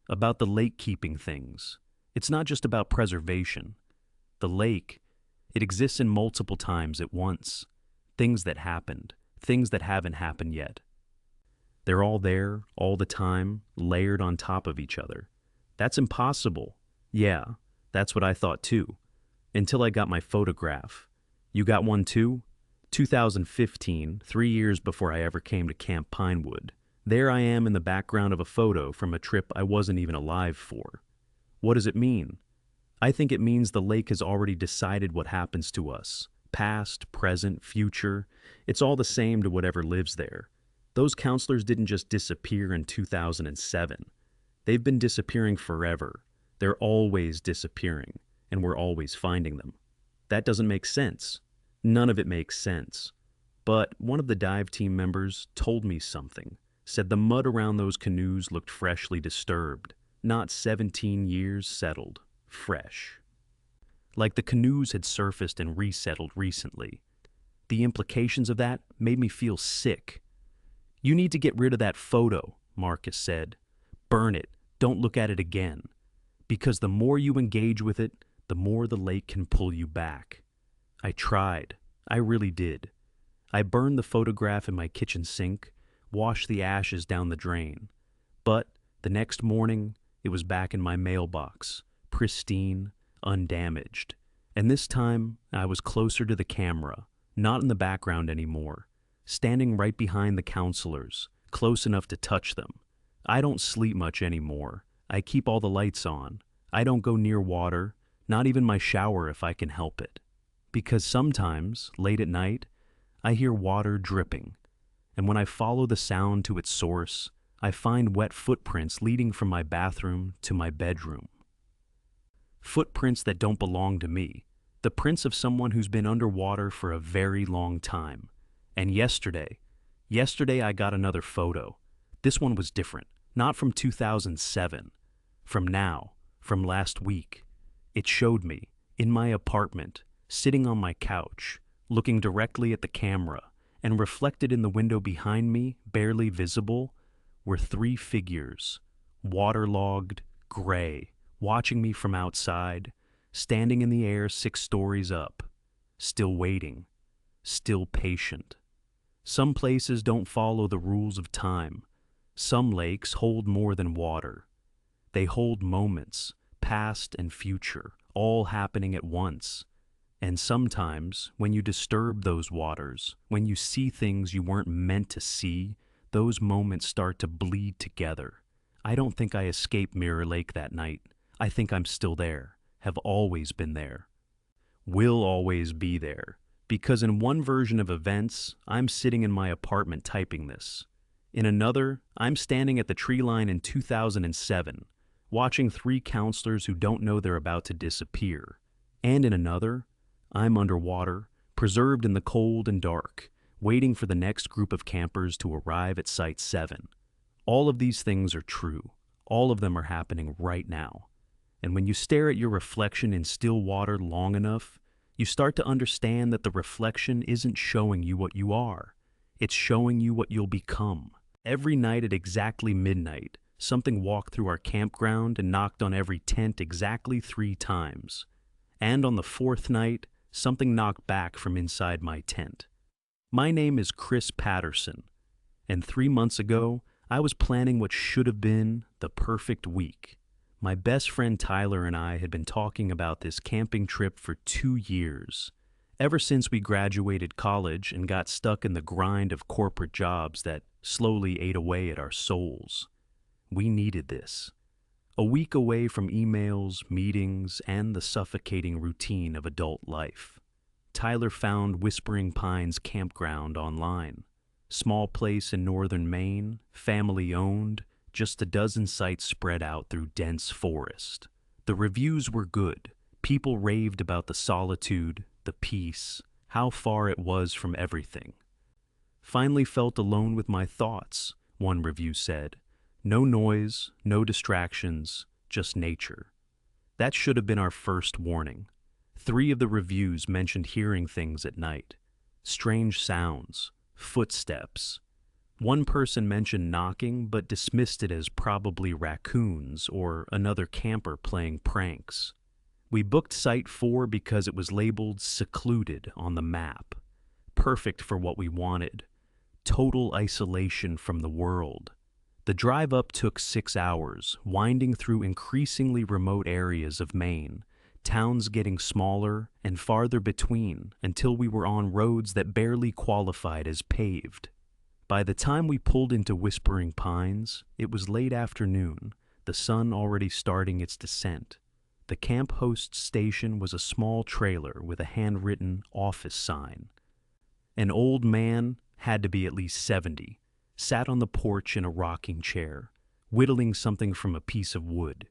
"about the lake-keeping things. It's not just about preservation. The lake, it exists in multiple times at once. Things that happened, things that haven't happened yet. They're all there, all the time, layered on top of each other. That's impossible. Yeah, that's what I thought too. Until I got my photograph. You got one too? 2015, 3 years before I ever came to Camp Pinewood. There I am in the background of a photo from a trip I wasn't even alive for. What does it mean? I think it means the lake has already decided what happens to us. Past, present, future. It's all the same to whatever lives there. Those counselors didn't just disappear in 2007. They've been disappearing forever. They're always disappearing, and we're always finding them. That doesn't make sense. None of it makes sense. But one of the dive team members told me something, said the mud around those canoes looked freshly disturbed, not 17 years settled, fresh. Like the canoes had surfaced and resettled recently. The implications of that made me feel sick. "You need to get rid of that photo," Marcus said. "Burn it. Don't look at it again. Because the more you engage with it, the more the lake can pull you back." I tried. I really did. I burned the photograph in my kitchen sink, washed the ashes down the drain. But the next morning, it was back in my mailbox, pristine, undamaged. And this time, I was closer to the camera, not in the background anymore, standing right behind the counselors, close enough to touch them. I don't sleep much anymore. I keep all the lights on. I don't go near water, not even my shower if I can help it. Because sometimes, late at night, I hear water dripping, and when I follow the sound to its source, I find wet footprints leading from my bathroom to my bedroom. Footprints that don't belong to me, the prints of someone who's been underwater for a very long time. And yesterday I got another photo. This one was different, not from 2007, from now, from last week. It showed me, in my apartment, sitting on my couch, looking directly at the camera, and reflected in the window behind me, barely visible, were 3 figures, waterlogged, gray, watching me from outside, standing in the air 6 stories up, still waiting, still patient. Some places don't follow the rules of time. Some lakes hold more than water. They hold moments, past and future, all happening at once. And sometimes, when you disturb those waters, when you see things you weren't meant to see, those moments start to bleed together. I don't think I escaped Mirror Lake that night. I think I'm still there, have always been there. Will always be there, because in one version of events, I'm sitting in my apartment typing this. In another, I'm standing at the tree line in 2007, watching 3 counselors who don't know they're about to disappear. And in another, I'm underwater, preserved in the cold and dark, waiting for the next group of campers to arrive at Site 7. All of these things are true. All of them are happening right now. And when you stare at your reflection in still water long enough, you start to understand that the reflection isn't showing you what you are. It's showing you what you'll become. Every night at exactly midnight, something walked through our campground and knocked on every tent exactly 3 times. And on the 4th night, something knocked back from inside my tent. My name is Chris Patterson, and 3 months ago, I was planning what should have been the perfect week. My best friend Tyler and I had been talking about this camping trip for 2 years, ever since we graduated college and got stuck in the grind of corporate jobs that slowly ate away at our souls. We needed this. A week away from emails, meetings, and the suffocating routine of adult life. Tyler found Whispering Pines Campground online. Small place in northern Maine, family-owned, just a dozen sites spread out through dense forest. The reviews were good. People raved about the solitude, the peace, how far it was from everything. Finally felt alone with my thoughts, one review said. No noise, no distractions, just nature. That should have been our first warning. 3 of the reviews mentioned hearing things at night. Strange sounds, footsteps. One person mentioned knocking but dismissed it as probably raccoons or another camper playing pranks. We booked Site 4 because it was labeled secluded on the map. Perfect for what we wanted. Total isolation from the world. The drive up took 6 hours, winding through increasingly remote areas of Maine, towns getting smaller and farther between until we were on roads that barely qualified as paved. By the time we pulled into Whispering Pines, it was late afternoon, the sun already starting its descent. The camp host station was a small trailer with a handwritten office sign. An old man, had to be at least 70, sat on the porch in a rocking chair, whittling something from a piece of wood.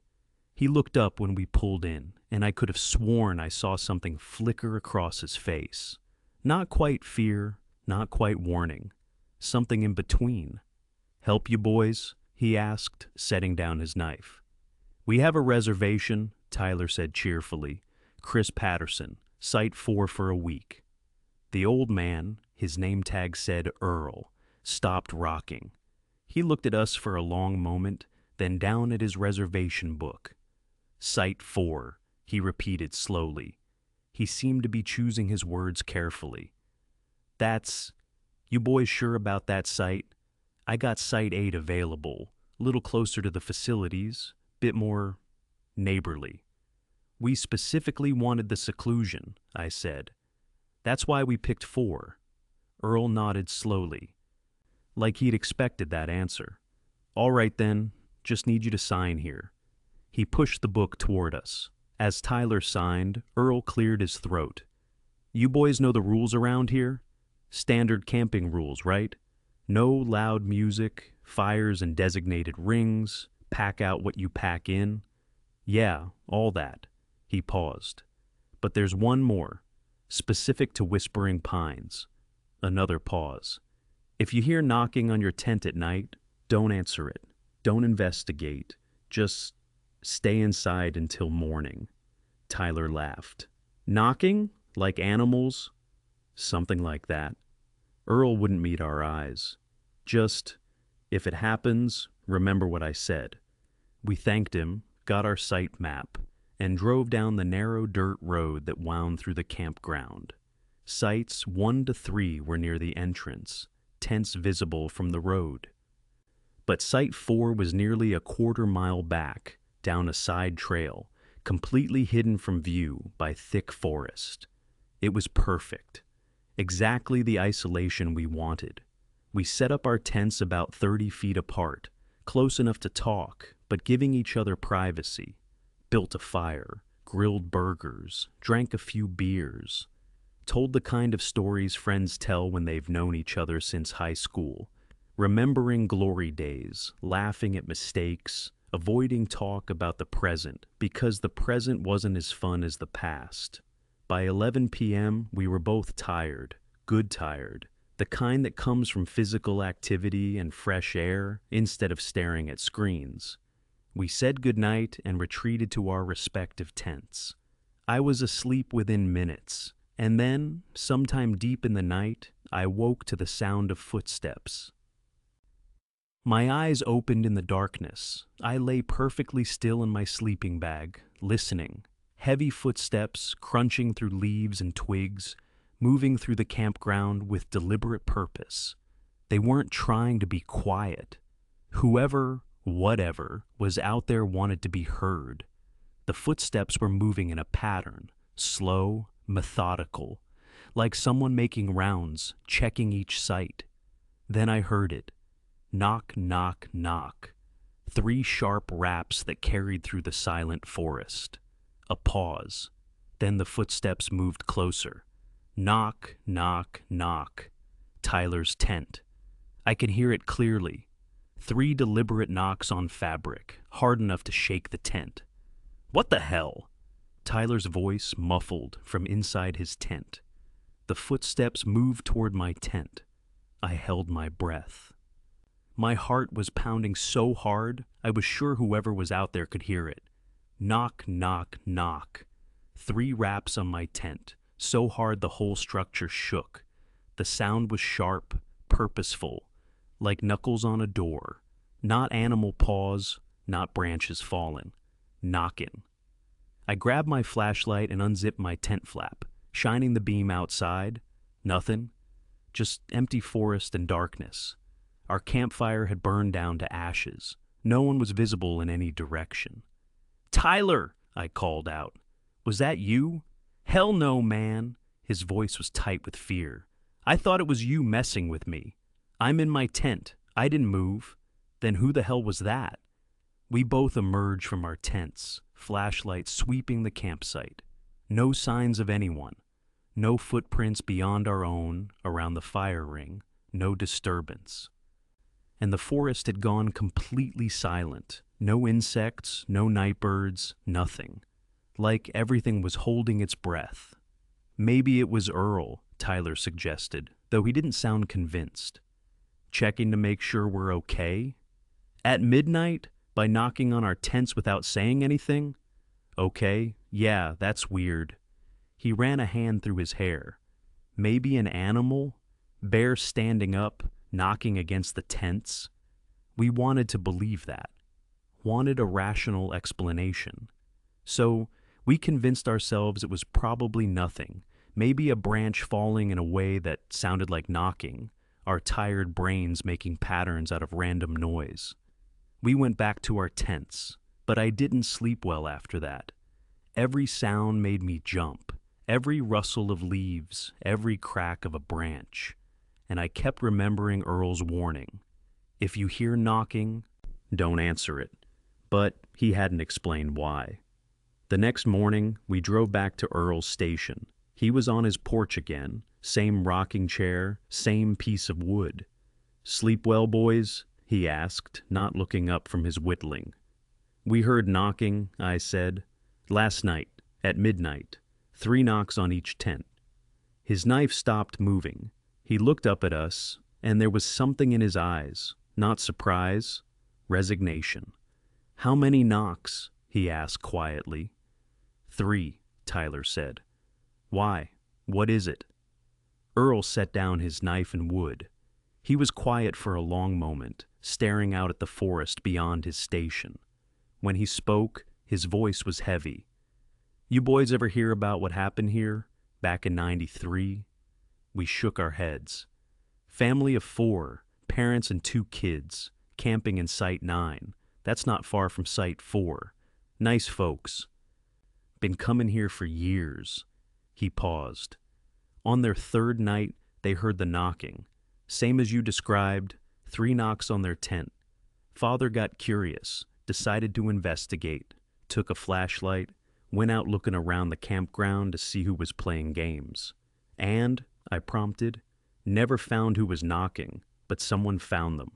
He looked up when we pulled in, and I could have sworn I saw something flicker across his face. Not quite fear, not quite warning. Something in between. "Help you, boys?" he asked, setting down his knife. "We have a reservation," Tyler said cheerfully. "Chris Patterson, Site 4 for a week." The old man, his name tag said Earl, stopped rocking. He looked at us for a long moment, then down at his reservation book. "Site 4, he repeated slowly. He seemed to be choosing his words carefully. "That's... You boys sure about that site? I got Site 8 available, a little closer to the facilities, bit more neighborly." "We specifically wanted the seclusion," I said. "That's why we picked 4. Earl nodded slowly, like he'd expected that answer. "All right then, just need you to sign here." He pushed the book toward us. As Tyler signed, Earl cleared his throat. "You boys know the rules around here? Standard camping rules, right? No loud music, fires in designated rings, pack out what you pack in." "Yeah, all that." He paused. "But there's one more, specific to Whispering Pines." Another pause. "If you hear knocking on your tent at night, don't answer it. Don't investigate. Just stay inside until morning." Tyler laughed. "Knocking? Like animals?" "Something like that." Earl wouldn't meet our eyes. "Just, if it happens, remember what I said." We thanked him, got our site map, and drove down the narrow dirt road that wound through the campground. Sites 1 to 3 were near the entrance, tents visible from the road. But Site 4 was nearly a quarter-mile back, down a side trail, completely hidden from view by thick forest. It was perfect. Exactly the isolation we wanted. We set up our tents about 30 feet apart, close enough to talk, but giving each other privacy. Built a fire, grilled burgers, drank a few beers. Told the kind of stories friends tell when they've known each other since high school. Remembering glory days, laughing at mistakes, avoiding talk about the present because the present wasn't as fun as the past. By 11 p.m., we were both tired, good tired, the kind that comes from physical activity and fresh air instead of staring at screens. We said goodnight and retreated to our respective tents. I was asleep within minutes, and then, sometime deep in the night, I woke to the sound of footsteps. My eyes opened in the darkness. I lay perfectly still in my sleeping bag, listening. Heavy footsteps crunching through leaves and twigs, moving through the campground with deliberate purpose. They weren't trying to be quiet. Whoever, whatever, was out there wanted to be heard. The footsteps were moving in a pattern, slow, methodical, like someone making rounds, checking each site. Then I heard it. Knock, knock, knock. 3 sharp raps that carried through the silent forest. A pause. Then the footsteps moved closer. Knock, knock, knock. Tyler's tent. I could hear it clearly. 3 deliberate knocks on fabric, hard enough to shake the tent. What the hell? Tyler's voice muffled from inside his tent. The footsteps moved toward my tent. I held my breath. My heart was pounding so hard, I was sure whoever was out there could hear it. Knock, knock, knock. 3 raps on my tent, so hard the whole structure shook. The sound was sharp, purposeful, like knuckles on a door. Not animal paws, not branches falling. Knocking. I grabbed my flashlight and unzipped my tent flap, shining the beam outside. Nothing. Just empty forest and darkness. Our campfire had burned down to ashes. No one was visible in any direction. "Tyler!" I called out. "Was that you?" "Hell no, man." His voice was tight with fear. "I thought it was you messing with me. I'm in my tent. I didn't move." "Then who the hell was that?" We both emerged from our tents, flashlights sweeping the campsite. No signs of anyone. No footprints beyond our own, around the fire ring. No disturbance. And the forest had gone completely silent. No insects, no night birds, nothing. Like everything was holding its breath. "Maybe it was Earl," Tyler suggested, though he didn't sound convinced. "Checking to make sure we're okay?" "At midnight? By knocking on our tents without saying anything?" "Okay, yeah, that's weird." He ran a hand through his hair. "Maybe an animal? Bear standing up, knocking against the tents?" We wanted to believe that. Wanted a rational explanation. So we convinced ourselves it was probably nothing. Maybe a branch falling in a way that sounded like knocking, our tired brains making patterns out of random noise. We went back to our tents, but I didn't sleep well after that. Every sound made me jump, every rustle of leaves, every crack of a branch. And I kept remembering Earl's warning. If you hear knocking, don't answer it. But he hadn't explained why. The next morning, we drove back to Earl's station. He was on his porch again, same rocking chair, same piece of wood. "Sleep well, boys?" he asked, not looking up from his whittling. "We heard knocking," I said. "Last night, at midnight. 3 knocks on each tent." His knife stopped moving. He looked up at us, and there was something in his eyes. Not surprise, resignation. "How many knocks?" he asked quietly. 3, Tyler said. "Why? What is it?" Earl set down his knife and wood. He was quiet for a long moment, staring out at the forest beyond his station. When he spoke, His voice was heavy. "You boys ever hear about what happened here back in '93? We shook our heads. Family of 4, parents and 2 kids, camping in Site 9. That's not far from Site 4. Nice folks. Been coming here for years." He paused. On their 3rd night, they heard the knocking. Same as you described, 3 knocks on their tent. Father got curious, decided to investigate, took a flashlight, went out looking around the campground to see who was playing games. "And," I prompted, "never found who was knocking, but someone found them."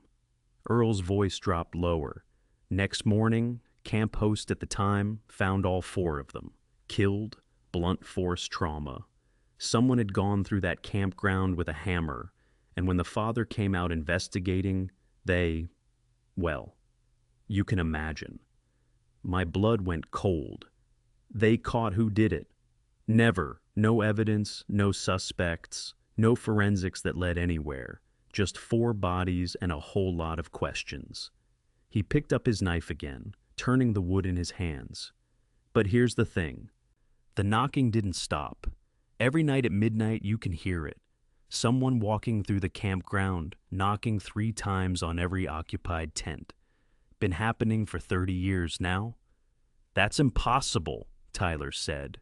Earl's voice dropped lower. "Next morning, camp host at the time found all 4 of them. Killed, blunt force trauma. Someone had gone through that campground with a hammer, and when the father came out investigating, well, you can imagine." My blood went cold. "They caught who did it?" "Never. No evidence, no suspects, no forensics that led anywhere. Just 4 bodies and a whole lot of questions." He picked up his knife again, turning the wood in his hands. "But here's the thing. The knocking didn't stop. Every night at midnight you can hear it. Someone walking through the campground, knocking 3 times on every occupied tent. Been happening for 30 years now." "That's impossible," Tyler said.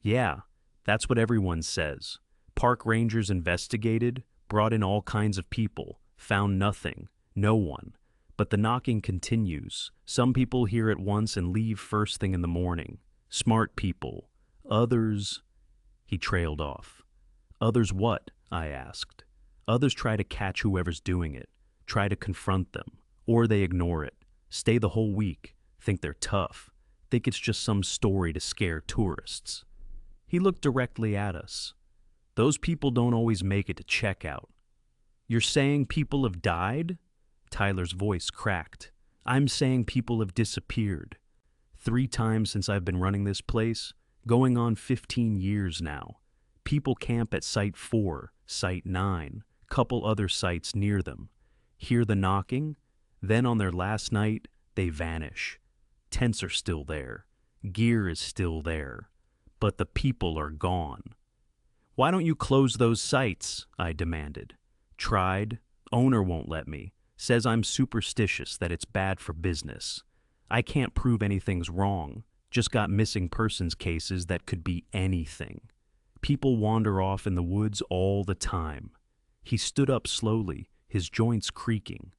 "Yeah, that's what everyone says. Park rangers investigated, brought in all kinds of people, found nothing, no one. But the knocking continues. Some people hear it once and leave first thing in the morning. Smart people. Others—" He trailed off. "Others what?" I asked. "Others try to catch whoever's doing it, try to confront them, or they ignore it, stay the whole week, think they're tough, think it's just some story to scare tourists." He looked directly at us. "Those people don't always make it to checkout." "You're saying people have died?" Tyler's voice cracked. "I'm saying people have disappeared. 3 times since I've been running this place, going on 15 years now. People camp at Site 4, Site 9, couple other sites near them. Hear the knocking, then on their last night, they vanish. Tents are still there. Gear is still there. But the people are gone." "Why don't you close those sites?" I demanded. "Tried. Owner won't let me. Says I'm superstitious, that it's bad for business. I can't prove anything's wrong. Just got missing persons cases that could be anything. People wander off in the woods all the time." He stood up slowly, his joints creaking.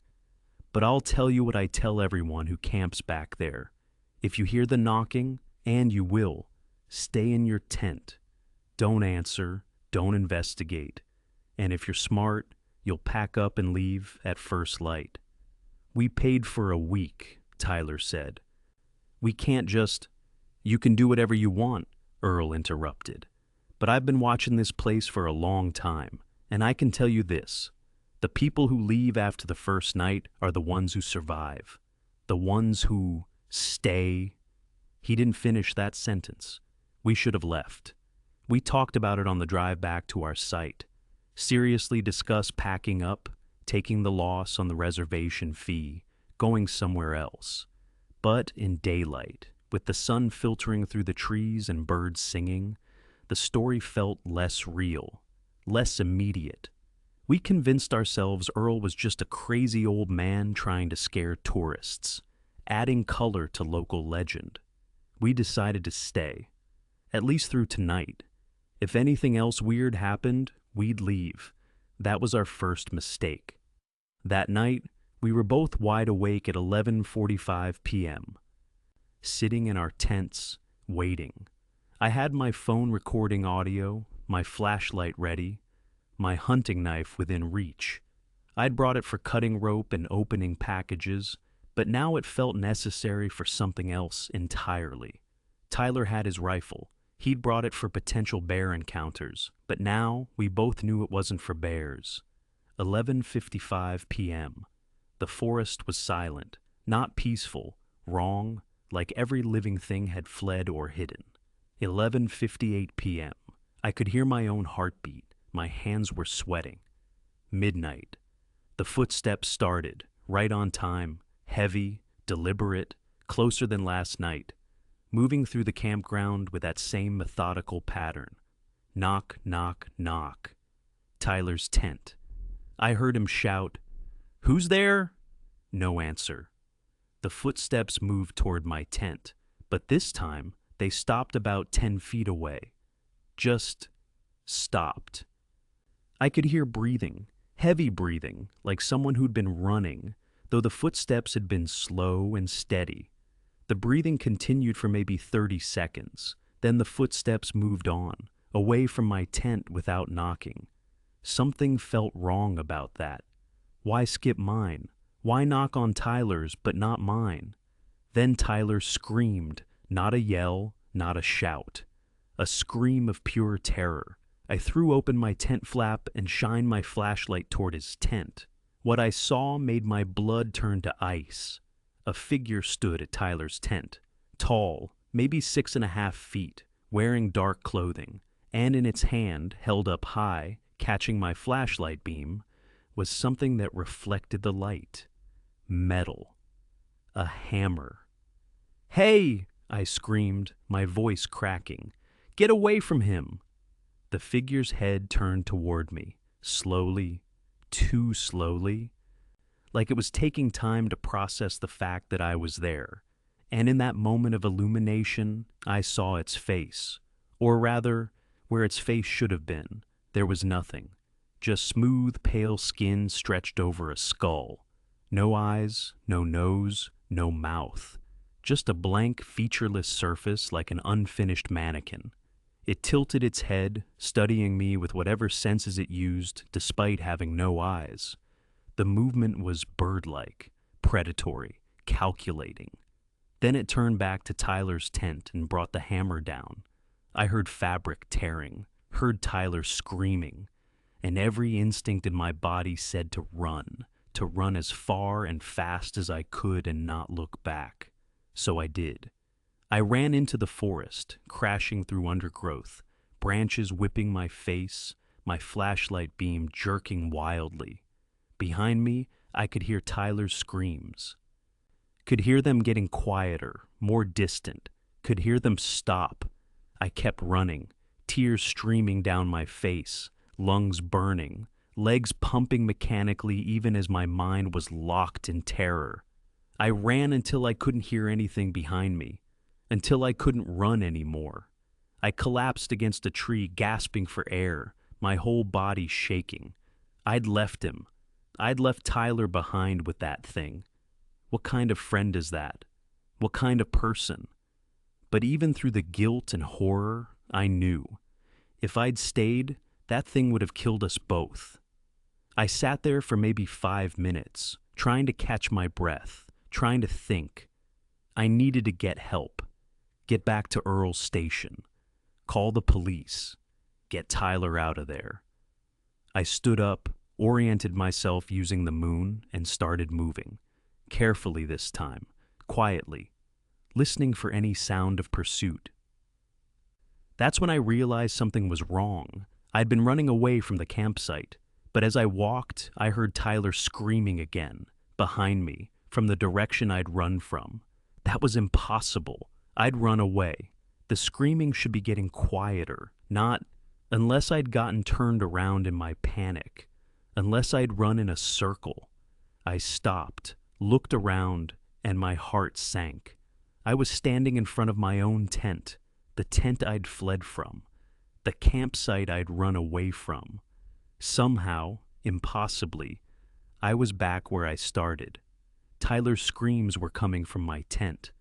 "But I'll tell you what I tell everyone who camps back there. If you hear the knocking, and you will, stay in your tent. Don't answer, don't investigate. And if you're smart, you'll pack up and leave at first light." "We paid for a week," Tyler said. "We can't just—" "You can do whatever you want," Earl interrupted. "But I've been watching this place for a long time, and I can tell you this. The people who leave after the first night are the ones who survive. The ones who stay." He didn't finish that sentence. We should have left. We talked about it on the drive back to our site. Seriously discussed packing up, taking the loss on the reservation fee, going somewhere else. But in daylight, with the sun filtering through the trees and birds singing, the story felt less real, less immediate. We convinced ourselves Earl was just a crazy old man trying to scare tourists, adding color to local legend. We decided to stay, at least through tonight. If anything else weird happened, we'd leave. That was our first mistake. That night, we were both wide awake at 11:45 p.m., sitting in our tents, waiting. I had my phone recording audio, my flashlight ready, my hunting knife within reach. I'd brought it for cutting rope and opening packages, but now it felt necessary for something else entirely. Tyler had his rifle. He'd brought it for potential bear encounters, but now we both knew it wasn't for bears. 11:55 p.m. The forest was silent, not peaceful, wrong, like every living thing had fled or hidden. 11:58 p.m. I could hear my own heartbeat. My hands were sweating. Midnight. The footsteps started, right on time, heavy, deliberate, closer than last night. moving through the campground with that same methodical pattern. Knock, knock, knock. Tyler's tent. I heard him shout, "Who's there?" No answer. The footsteps moved toward my tent, but this time they stopped about 10 feet away. Just stopped. I could hear breathing, heavy breathing, like someone who'd been running, though the footsteps had been slow and steady. The breathing continued for maybe 30 seconds. Then the footsteps moved on, away from my tent without knocking. Something felt wrong about that. Why skip mine? Why knock on Tyler's but not mine? Then Tyler screamed, not a yell, not a shout. A scream of pure terror. I threw open my tent flap and shined my flashlight toward his tent. What I saw made my blood turn to ice. A figure stood at Tyler's tent, tall, maybe 6.5 feet, wearing dark clothing, and in its hand, held up high, catching my flashlight beam, was something that reflected the light. Metal. A hammer. "Hey!" I screamed, my voice cracking. "Get away from him!" The figure's head turned toward me, slowly, too slowly, like it was taking time to process the fact that I was there. And in that moment of illumination, I saw its face. Or rather, where its face should have been, there was nothing. Just smooth, pale skin stretched over a skull. No eyes, no nose, no mouth. Just a blank, featureless surface like an unfinished mannequin. It tilted its head, studying me with whatever senses it used, despite having no eyes. The movement was bird-like, predatory, calculating. Then it turned back to Tyler's tent and brought the hammer down. I heard fabric tearing, heard Tyler screaming, and every instinct in my body said to run as far and fast as I could and not look back. So I did. I ran into the forest, crashing through undergrowth, branches whipping my face, my flashlight beam jerking wildly. Behind me, I could hear Tyler's screams. Could hear them getting quieter, more distant. Could hear them stop. I kept running, tears streaming down my face, lungs burning, legs pumping mechanically even as my mind was locked in terror. I ran until I couldn't hear anything behind me, until I couldn't run anymore. I collapsed against a tree, gasping for air, my whole body shaking. I'd left him. I'd left Tyler behind with that thing. What kind of friend is that? What kind of person? But even through the guilt and horror, I knew. If I'd stayed, that thing would have killed us both. I sat there for maybe 5 minutes, trying to catch my breath, trying to think. I needed to get help. Get back to Earl's station. Call the police. Get Tyler out of there. I stood up, oriented myself using the moon, and started moving. Carefully this time, quietly, listening for any sound of pursuit. That's when I realized something was wrong. I'd been running away from the campsite, but as I walked, I heard Tyler screaming again, behind me, from the direction I'd run from. That was impossible. I'd run away. The screaming should be getting quieter, not unless I'd gotten turned around in my panic, unless I'd run in a circle. I stopped, looked around, and my heart sank. I was standing in front of my own tent, the tent I'd fled from, the campsite I'd run away from. Somehow, impossibly, I was back where I started. Tyler's screams were coming from my tent.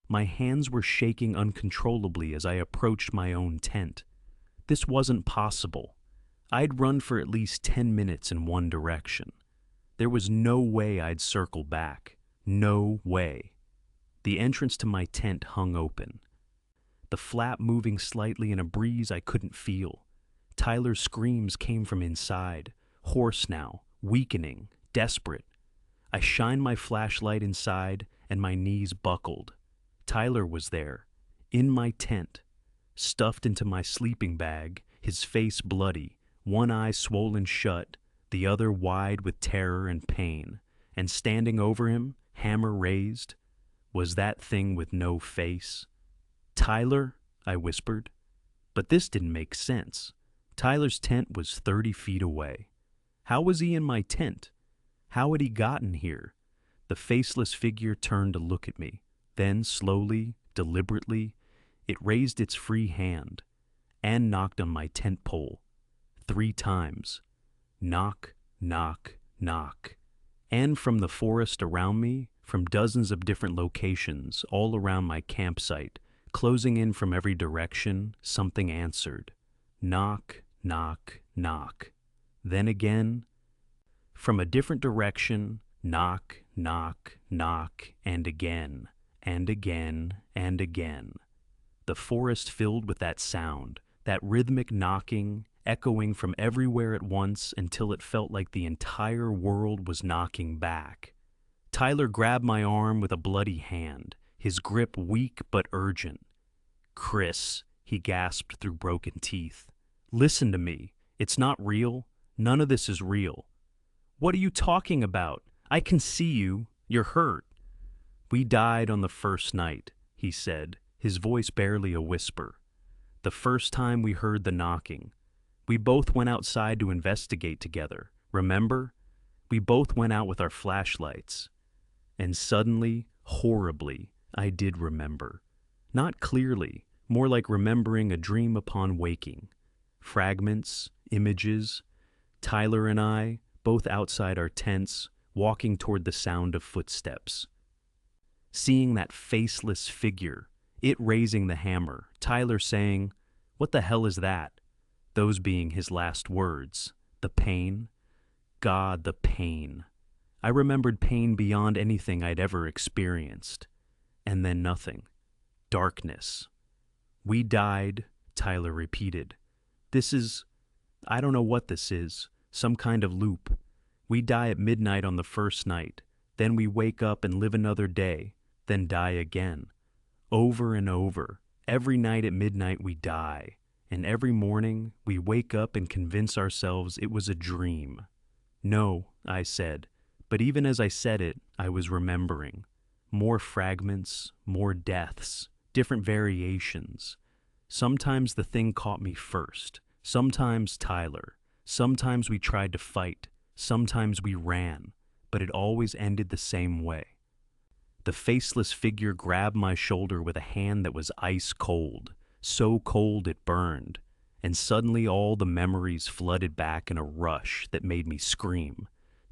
My hands were shaking uncontrollably as I approached my own tent. This wasn't possible. I'd run for at least 10 minutes in one direction. There was no way I'd circle back. No way. The entrance to my tent hung open, the flap moving slightly in a breeze I couldn't feel. Tyler's screams came from inside, hoarse now, weakening, desperate. I shined my flashlight inside, and my knees buckled. Tyler was there, in my tent, stuffed into my sleeping bag, his face bloody, one eye swollen shut, the other wide with terror and pain, and standing over him, hammer raised, was that thing with no face. Tyler, I whispered. But this didn't make sense. Tyler's tent was 30 feet away. How was he in my tent? How had he gotten here? The faceless figure turned to look at me. Then, slowly, deliberately, it raised its free hand and knocked on my tent pole 3 times. Knock, knock, knock. And from the forest around me, from dozens of different locations all around my campsite, closing in from every direction, something answered. Knock, knock, knock. Then again, from a different direction, knock, knock, knock, and again, and again, and again. The forest filled with that sound, that rhythmic knocking, echoing from everywhere at once until it felt like the entire world was knocking back. Tyler grabbed my arm with a bloody hand, his grip weak but urgent. "Chris," he gasped through broken teeth. "Listen to me. It's not real. None of this is real." "What are you talking about? I can see you. You're hurt." "We died on the first night," he said, his voice barely a whisper. "The first time we heard the knocking. We both went outside to investigate together. Remember? We both went out with our flashlights. And suddenly, horribly, I did remember. Not clearly, more like remembering a dream upon waking. Fragments, images, Tyler and I, both outside our tents, walking toward the sound of footsteps. Seeing that faceless figure, it raising the hammer, Tyler saying, 'What the hell is that?' Those being his last words. The pain. God, the pain. I remembered pain beyond anything I'd ever experienced. And then nothing. Darkness. 'We died,' Tyler repeated. 'I don't know what this is. Some kind of loop. We die at midnight on the first night. Then we wake up and live another day. Then die again. Over and over. Every night at midnight we die. And every morning we wake up and convince ourselves it was a dream.' 'No,' I said, but even as I said it, I was remembering. More fragments, more deaths, different variations. Sometimes the thing caught me first, sometimes Tyler. Sometimes we tried to fight, sometimes we ran, but it always ended the same way. The faceless figure grabbed my shoulder with a hand that was ice cold, so cold it burned, and suddenly all the memories flooded back in a rush that made me scream.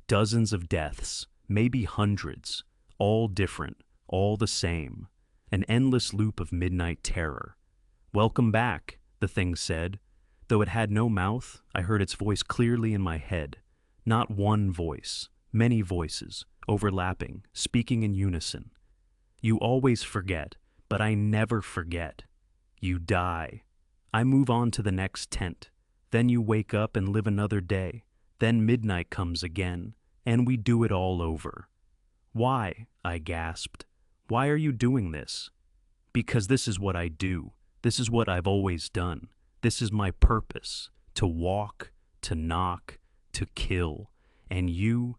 Dozens of deaths, maybe hundreds, all different, all the same. An endless loop of midnight terror. "Welcome back," the thing said. Though it had no mouth, I heard its voice clearly in my head. Not one voice, many voices, overlapping, speaking in unison. "You always forget, but I never forget. You die. I move on to the next tent. Then you wake up and live another day. Then midnight comes again, and we do it all over." "Why?" I gasped. "Why are you doing this?" "Because this is what I do. This is what I've always done. This is my purpose. To walk, to knock, to kill. And you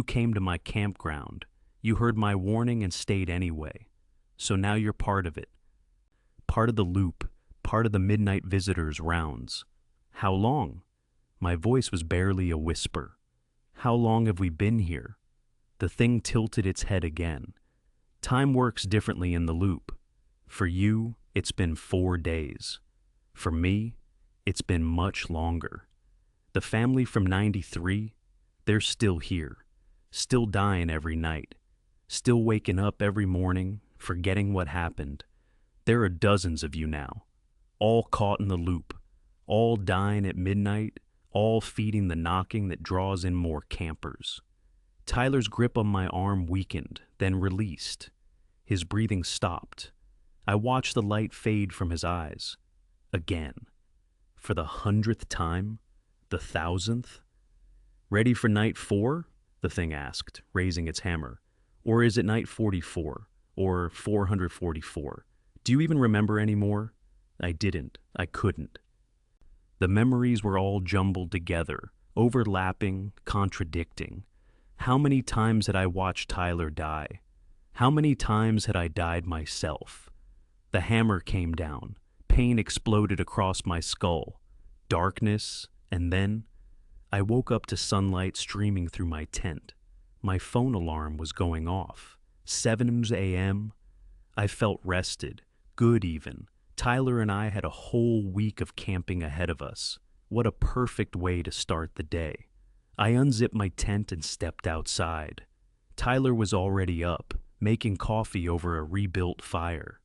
came to my campground. You heard my warning and stayed anyway. So now you're part of it. Part of the loop, part of the midnight visitors' rounds. How long?" My voice was barely a whisper. "How long have we been here?" The thing tilted its head again. "Time works differently in the loop. For you, it's been 4 days. For me, it's been much longer. The family from 93, they're still here, still dying every night, still waking up every morning, forgetting what happened. There are dozens of you now, all caught in the loop, all dying at midnight, all feeding the knocking that draws in more campers." Tyler's grip on my arm weakened, then released. His breathing stopped. I watched the light fade from his eyes. Again. For the 100th time? The 1,000th? "Ready for night 4? The thing asked, raising its hammer. "Or is it night 44? Or 444? Do you even remember anymore?" I didn't. I couldn't. The memories were all jumbled together, overlapping, contradicting. How many times had I watched Tyler die? How many times had I died myself? The hammer came down. Pain exploded across my skull. Darkness, and then I woke up to sunlight streaming through my tent. My phone alarm was going off. 7 a.m. I felt rested, good even. Tyler and I had a whole week of camping ahead of us. What a perfect way to start the day. I unzipped my tent and stepped outside. Tyler was already up, making coffee over a rebuilt fire.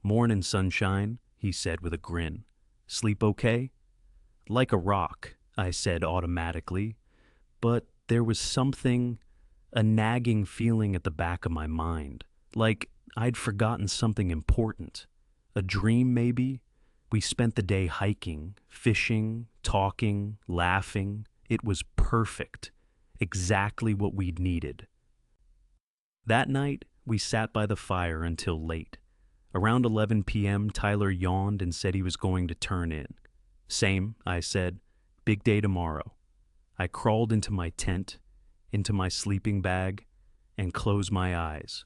"Mornin', sunshine," he said with a grin. "Sleep okay?" "Like a rock," I said automatically, but there was a nagging feeling at the back of my mind, like I'd forgotten something important. A dream, maybe? We spent the day hiking, fishing, talking, laughing. It was perfect. Exactly what we'd needed. That night, we sat by the fire until late. Around 11 p.m., Tyler yawned and said he was going to turn in. "Same," I said. "Big day tomorrow." I crawled into my tent, into my sleeping bag, and closed my eyes.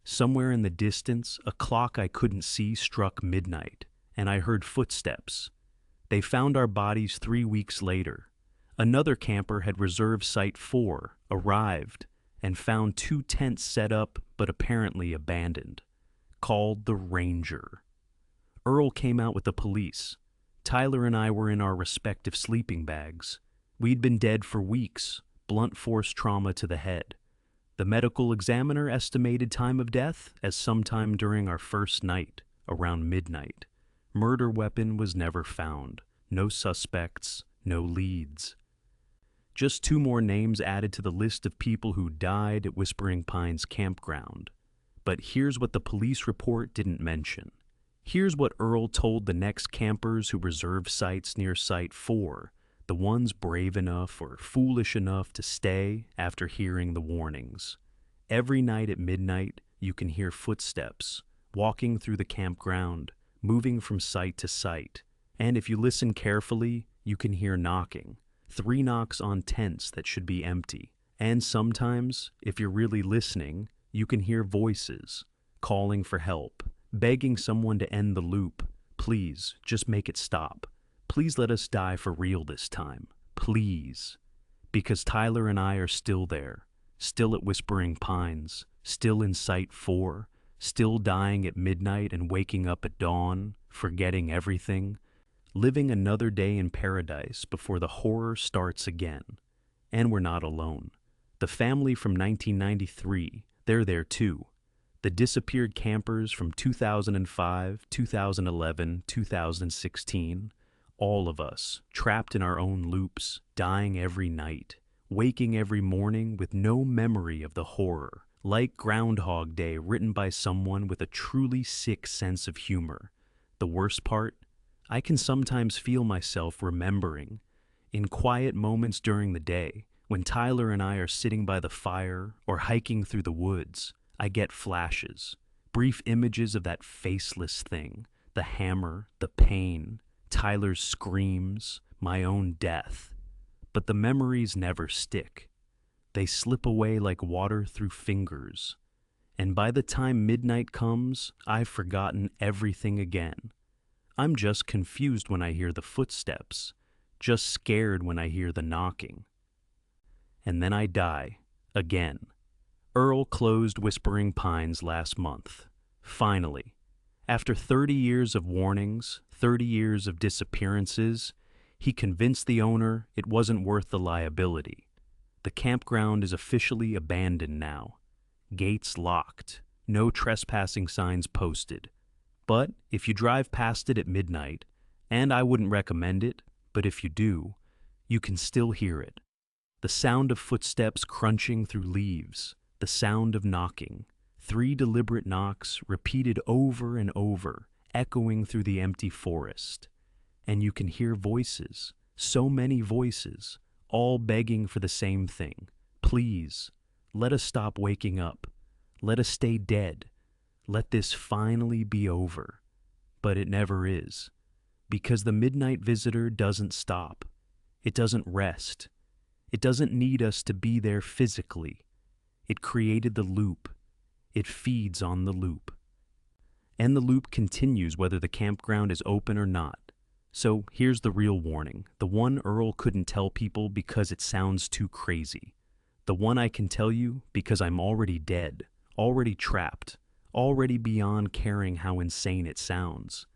Somewhere in the distance, a clock I couldn't see struck midnight, and I heard footsteps. They found our bodies 3 weeks later. Another camper had reserved Site 4, arrived, and found 2 tents set up but apparently abandoned. Called the Ranger. Earl came out with the police. Tyler and I were in our respective sleeping bags. We'd been dead for weeks, blunt force trauma to the head. The medical examiner estimated time of death as sometime during our first night, around midnight. Murder weapon was never found. No suspects, no leads. Just 2 more names added to the list of people who died at Whispering Pines Campground. But here's what the police report didn't mention. Here's what Earl told the next campers who reserved sites near Site 4, the ones brave enough or foolish enough to stay after hearing the warnings. Every night at midnight, you can hear footsteps, walking through the campground, moving from site to site. And if you listen carefully, you can hear knocking. 3 knocks on tents that should be empty. And sometimes, if you're really listening, you can hear voices, calling for help, begging someone to end the loop. Please, just make it stop. Please let us die for real this time. Please. Because Tyler and I are still there, still at Whispering Pines, still in Site 4, still dying at midnight and waking up at dawn, forgetting everything, living another day in paradise before the horror starts again. And we're not alone. The family from 1993, they're there too. The disappeared campers from 2005, 2011, 2016, all of us, trapped in our own loops, dying every night, waking every morning with no memory of the horror, like Groundhog Day written by someone with a truly sick sense of humor. The worst part? I can sometimes feel myself remembering, in quiet moments during the day, when Tyler and I are sitting by the fire or hiking through the woods. I get flashes, brief images of that faceless thing, the hammer, the pain, Tyler's screams, my own death. But the memories never stick. They slip away like water through fingers. And by the time midnight comes, I've forgotten everything again. I'm just confused when I hear the footsteps, just scared when I hear the knocking. And then I die, again. Earl closed Whispering Pines last month. Finally. After 30 years of warnings, 30 years of disappearances, he convinced the owner it wasn't worth the liability. The campground is officially abandoned now. Gates locked. No trespassing signs posted. But if you drive past it at midnight, and I wouldn't recommend it, but if you do, you can still hear it. The sound of footsteps crunching through leaves, the sound of knocking, 3 deliberate knocks repeated over and over, echoing through the empty forest. And you can hear voices, so many voices, all begging for the same thing. Please, let us stop waking up. Let us stay dead. Let this finally be over. But it never is. Because the midnight visitor doesn't stop. It doesn't rest. It doesn't need us to be there physically. It created the loop. It feeds on the loop. And the loop continues whether the campground is open or not. So here's the real warning, the one Earl couldn't tell people because it sounds too crazy. The one I can tell you because I'm already dead, already trapped, already beyond caring how insane it sounds.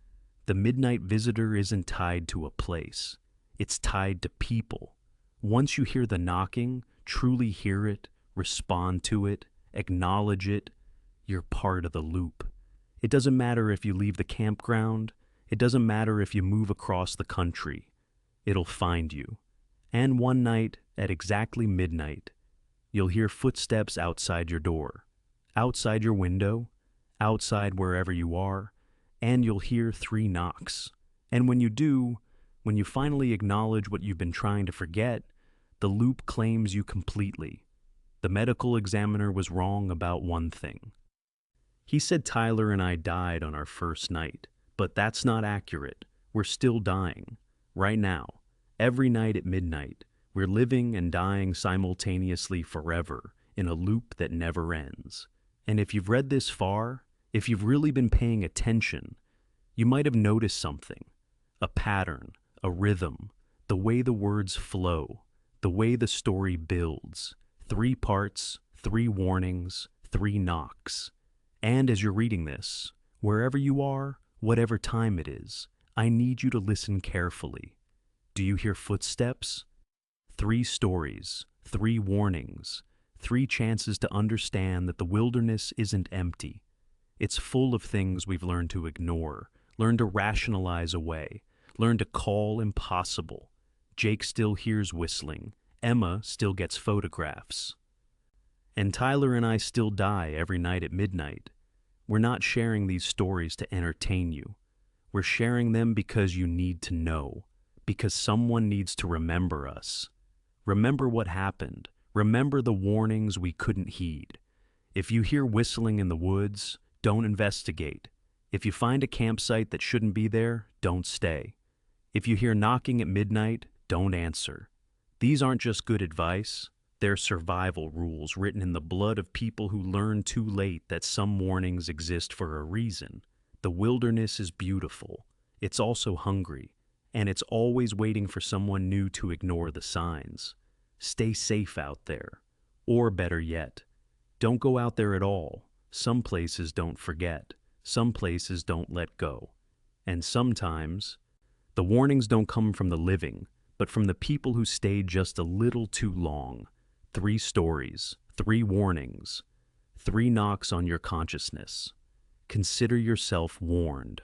The midnight visitor isn't tied to a place. It's tied to people. Once you hear the knocking, truly hear it, respond to it, acknowledge it, you're part of the loop. It doesn't matter if you leave the campground. It doesn't matter if you move across the country. It'll find you. And one night, at exactly midnight, you'll hear footsteps outside your door, outside your window, outside wherever you are, and you'll hear 3 knocks. And when you do, when you finally acknowledge what you've been trying to forget, the loop claims you completely. The medical examiner was wrong about one thing. He said Tyler and I died on our first night, but that's not accurate. We're still dying. Right now. Every night at midnight, we're living and dying simultaneously forever in a loop that never ends. And if you've read this far, if you've really been paying attention, you might have noticed something. A pattern, a rhythm, the way the words flow, the way the story builds. 3 parts, 3 warnings, 3 knocks. And as you're reading this, wherever you are, whatever time it is, I need you to listen carefully. Do you hear footsteps? 3 stories, 3 warnings, 3 chances to understand that the wilderness isn't empty. It's full of things we've learned to ignore, learned to rationalize away, learned to call impossible. Jake still hears whistling. Emma still gets photographs. And Tyler and I still die every night at midnight. We're not sharing these stories to entertain you. We're sharing them because you need to know, because someone needs to remember us. Remember what happened. Remember the warnings we couldn't heed. If you hear whistling in the woods, don't investigate. If you find a campsite that shouldn't be there, don't stay. If you hear knocking at midnight, don't answer. These aren't just good advice. They're survival rules written in the blood of people who learned too late that some warnings exist for a reason. The wilderness is beautiful. It's also hungry, and it's always waiting for someone new to ignore the signs. Stay safe out there. Or better yet, don't go out there at all. Some places don't forget. Some places don't let go. And sometimes, the warnings don't come from the living, but from the people who stayed just a little too long. 3 stories, 3 warnings, 3 knocks on your consciousness. Consider yourself warned.